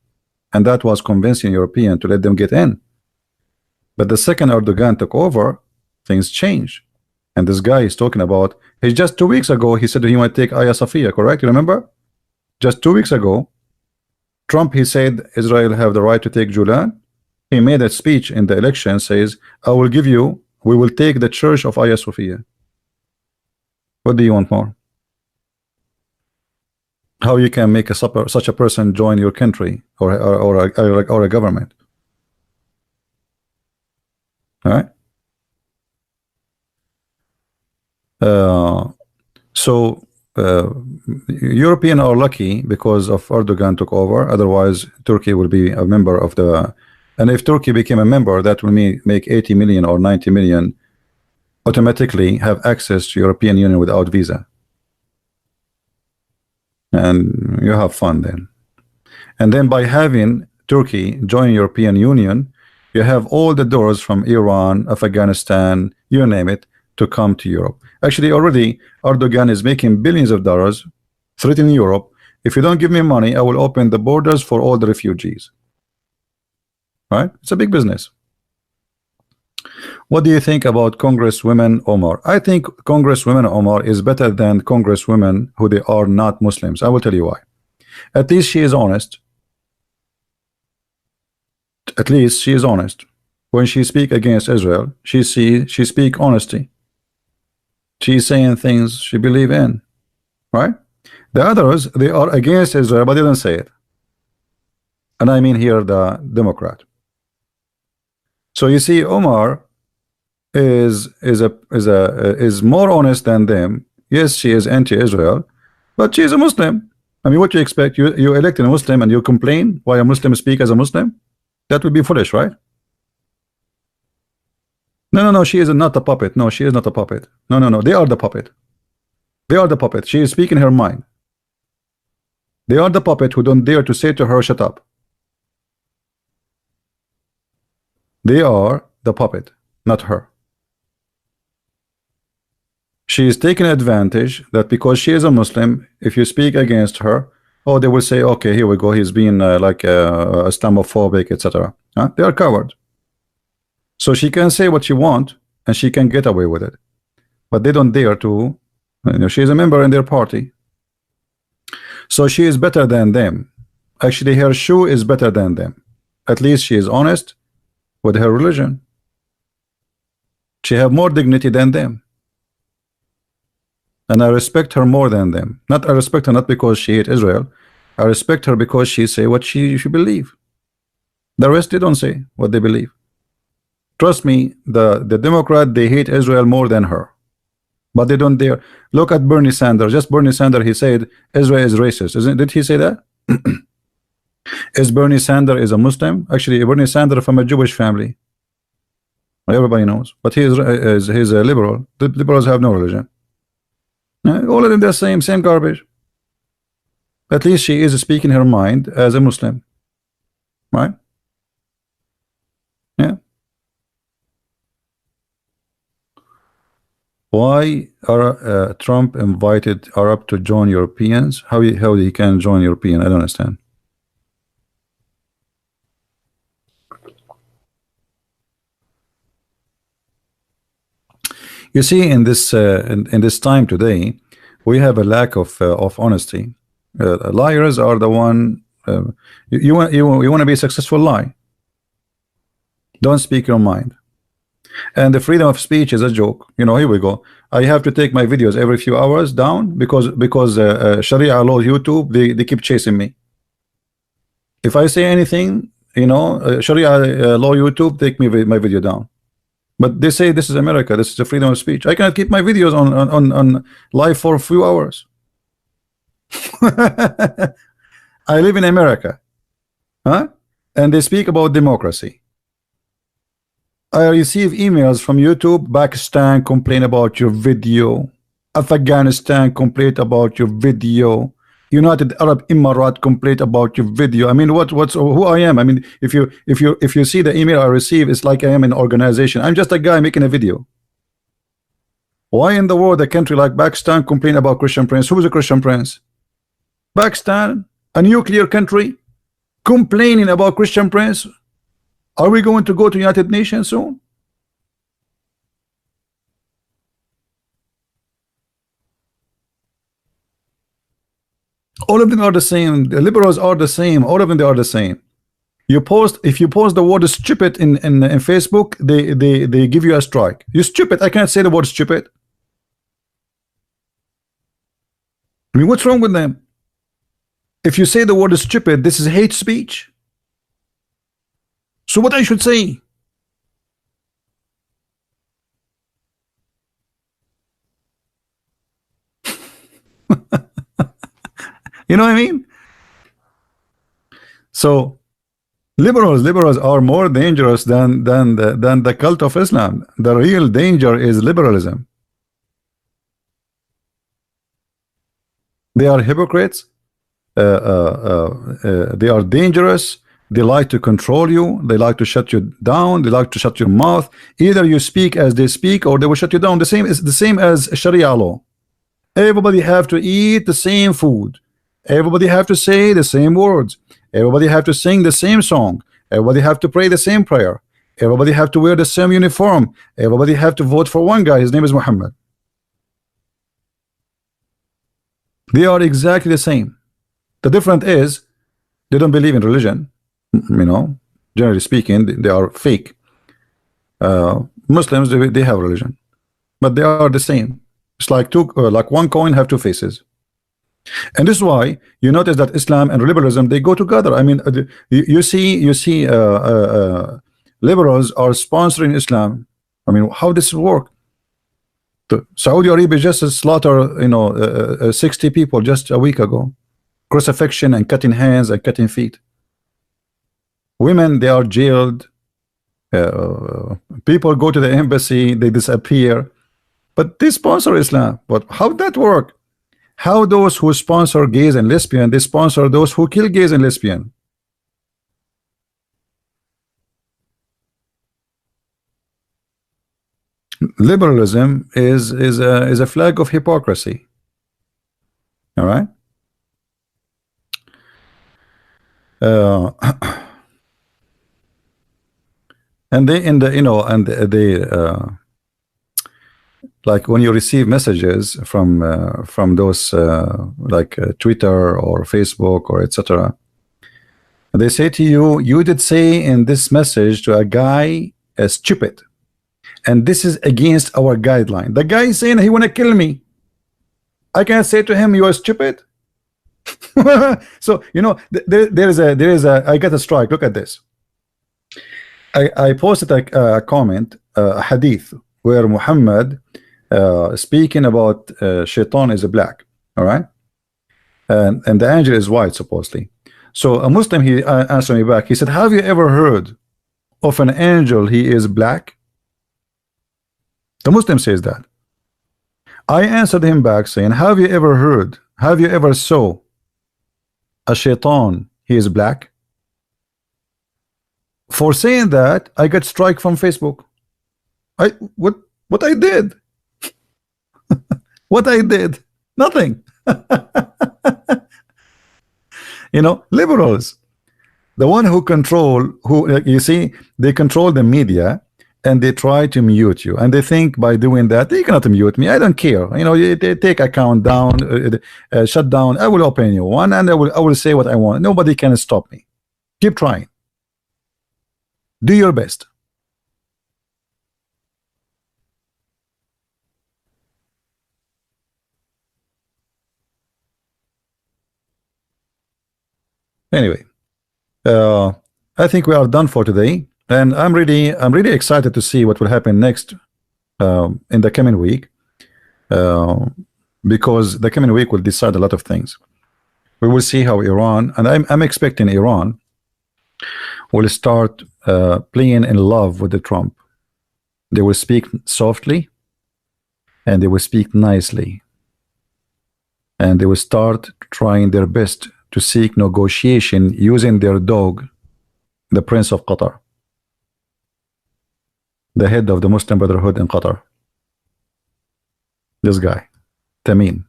and that was convincing European to let them get in. But the second Erdogan took over, things changed. And this guy is talking about, just 2 weeks ago he said he might take Hagia Sophia, correct? You remember? Just 2 weeks ago, Trump, he said Israel have the right to take Julan. He made a speech in the election, says, we will take the church of Hagia Sophia. What do you want more? How you can make such a person join your country or a government? All right. European are lucky because of Erdogan took over. Otherwise, Turkey will be a member of the. And if Turkey became a member, that will make 80 million or 90 million automatically have access to European Union without visa. And you have fun then. And then by having Turkey join European Union, you have all the doors from Iran, Afghanistan, you name it, to come to Europe. Actually, already Erdogan is making billions of dollars, threatening Europe. If you don't give me money, I will open the borders for all the refugees. Right? It's a big business. What do you think about Congresswoman Omar? I think Congresswoman Omar is better than Congresswomen who they are not Muslims. I will tell you why. At least she is honest. At least she is honest. When she speak against Israel, she speak honesty. She's saying things she believe in. Right? The others, they are against Israel, but they don't say it. And I mean here the Democrat. So you see, Omar is more honest than them. Yes, she is anti-Israel, but she is a Muslim. I mean, what do you expect? You elect a Muslim and you complain why a Muslim speak as a Muslim? That would be foolish, right? No, she is not a puppet. No, she is not a puppet. No, they are the puppet. They are the puppet. She is speaking her mind. They are the puppet who don't dare to say to her, shut up. They are the puppet, not her. She is taking advantage that because she is a Muslim, if you speak against her, oh, they will say, okay, here we go, he's being like Islamophobic, etc. They are cowards. So she can say what she wants and she can get away with it, but they don't dare to. She is a member in their party, so she is better than them. Actually, her shoe is better than them. At least she is honest with her religion. She have more dignity than them, and I respect her more than them. I respect her not because she hate Israel. I respect her because she say what she believe. The rest, they don't say what they believe. Trust me, the Democrat, they hate Israel more than her, but they don't dare. Look at Bernie Sanders. Just Bernie Sanders, he said Israel is racist. Did he say that? Is Bernie Sanders is a Muslim? Actually, Bernie Sanders from a Jewish family. Everybody knows, but he's a liberal. The liberals have no religion. All of them, the same garbage. At least she is speaking her mind as a Muslim, right? Yeah. Why are Trump invited Arab to join Europeans? How he can join European? I don't understand. You see, in this time today, we have a lack of honesty. Liars are the one. You want to be a successful lie. Don't speak your mind. And the freedom of speech is a joke. Here we go. I have to take my videos every few hours down because Sharia law YouTube, they keep chasing me. If I say anything, Sharia law YouTube take my video down. But they say this is America, this is the freedom of speech. I cannot keep my videos on live for a few hours. I live in America, and they speak about democracy. I receive emails from YouTube. Pakistan complain about your video. Afghanistan complain about your video. United Arab Emirates complaint about your video. I mean, what's who I am? I mean, if you see the email I receive, it's like I am an organization. I'm just a guy making a video. Why in the world a country like Pakistan complain about Christian Prince? Who is a Christian Prince? Pakistan, a nuclear country, complaining about Christian Prince. Are we going to go to United Nations soon? All of them are the same. The liberals are the same. All of them, they are the same. You post, if you post the word stupid in Facebook, they give you a strike. You stupid. I can't say the word stupid. I mean, what's wrong with them? If you say the word stupid, this is hate speech. So what I should say? You know what I mean? So liberals are more dangerous than the cult of Islam. The real danger is liberalism. They are hypocrites. They are dangerous. They like to control you. They like to shut you down. They like to shut your mouth. Either you speak as they speak, or they will shut you down. The same is the same as Sharia law. Everybody have to eat the same food. Everybody have to say the same words. Everybody have to sing the same song. Everybody have to pray the same prayer. Everybody have to wear the same uniform. Everybody have to vote for one guy. His name is Muhammad. They are exactly the same. The difference is they don't believe in religion. You know, generally speaking, they are fake. Muslims, they have religion, but they are the same. It's like like one coin have two faces. And this is why you notice that Islam and liberalism, they go together. I mean, you see liberals are sponsoring Islam. I mean, how does it work? Saudi Arabia just slaughtered 60 people just a week ago. Crucifixion and cutting hands and cutting feet. Women, they are jailed. People go to the embassy, they disappear. But they sponsor Islam. But how did that work? How those who sponsor gays and lesbian, they sponsor those who kill gays and lesbian. Liberalism is a flag of hypocrisy. All right. And they like when you receive messages from those like Twitter or Facebook or etc., they say to you, you did say in this message to a guy stupid, and this is against our guideline. The guy is saying he want to kill me. I can't say to him you are stupid. So there is a I got a strike. Look at this. I posted a comment, a hadith where Muhammad speaking about shaitan is a black, all right, and the angel is white supposedly. So a Muslim, he answered me back. He said, have you ever heard of an angel he is black? The Muslim says that. I answered him back saying, have you ever saw a shaitan he is black? For saying that, I got strike from Facebook. What I did? What I did? Nothing. Liberals, the one who control, you see, they control the media, and they try to mute you, and they think by doing that they cannot mute me. I don't care. They take account down, shut down. I will open you one, and I will say what I want. Nobody can stop me. Keep trying. Do your best. Anyway, I think we are done for today, and I'm really excited to see what will happen next in the coming week, because the coming week will decide a lot of things. We will see how Iran, and I'm expecting Iran will start playing in love with the Trump. They will speak softly, and they will speak nicely, and they will start trying their best to seek negotiation using their dog, the Prince of Qatar, the head of the Muslim Brotherhood in Qatar. This guy, Tamim.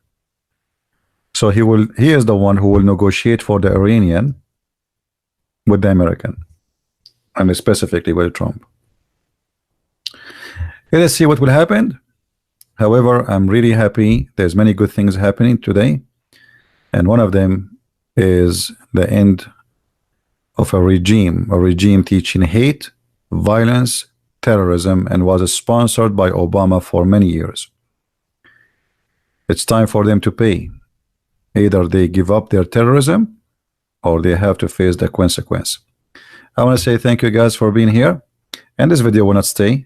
So he is the one who will negotiate for the Iranian with the American, and specifically with Trump. Let's see what will happen. However, I'm really happy. There's many good things happening today, and one of them is the end of a regime teaching hate, violence, terrorism, and was sponsored by Obama for many years. It's time for them to pay. Either they give up their terrorism or they have to face the consequence. I want to say thank you guys for being here, and this video will not stay,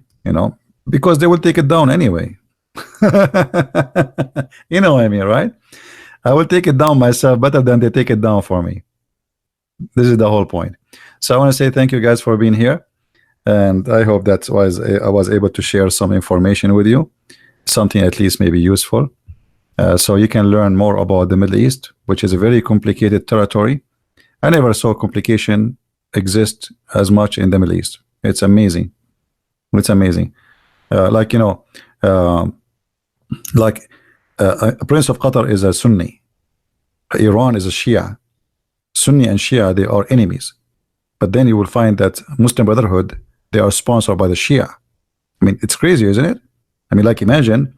because they will take it down anyway. You know what I mean, right? I will take it down myself better than they take it down for me. This is the whole point. So I want to say thank you guys for being here, and I hope that I was able to share some information with you, something at least maybe useful, so you can learn more about the Middle East, which is a very complicated territory. I never saw complication exist as much in the Middle East. It's amazing. It's amazing. Like Prince of Qatar is a Sunni. Iran is a Shia. Sunni and Shia, they are enemies. But then you will find that Muslim Brotherhood, they are sponsored by the Shia. I mean, it's crazy, isn't it? I mean, like, imagine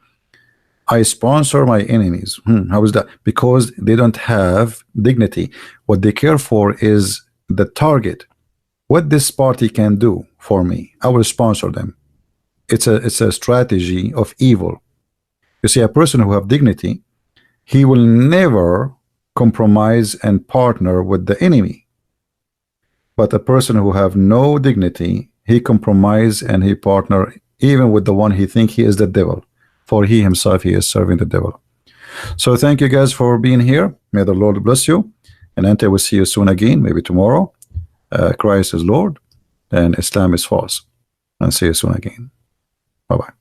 I sponsor my enemies. How is that? Because they don't have dignity. What they care for is the target. What this party can do for me, I will sponsor them. It's a strategy of evil. You see, a person who have dignity, he will never compromise and partner with the enemy. But a person who have no dignity, he compromise and he partner even with the one he think he is the devil. For he himself, he is serving the devil. So thank you guys for being here. May the Lord bless you. And I will see you soon again, maybe tomorrow. Christ is Lord and Islam is false. And see you soon again. Bye-bye.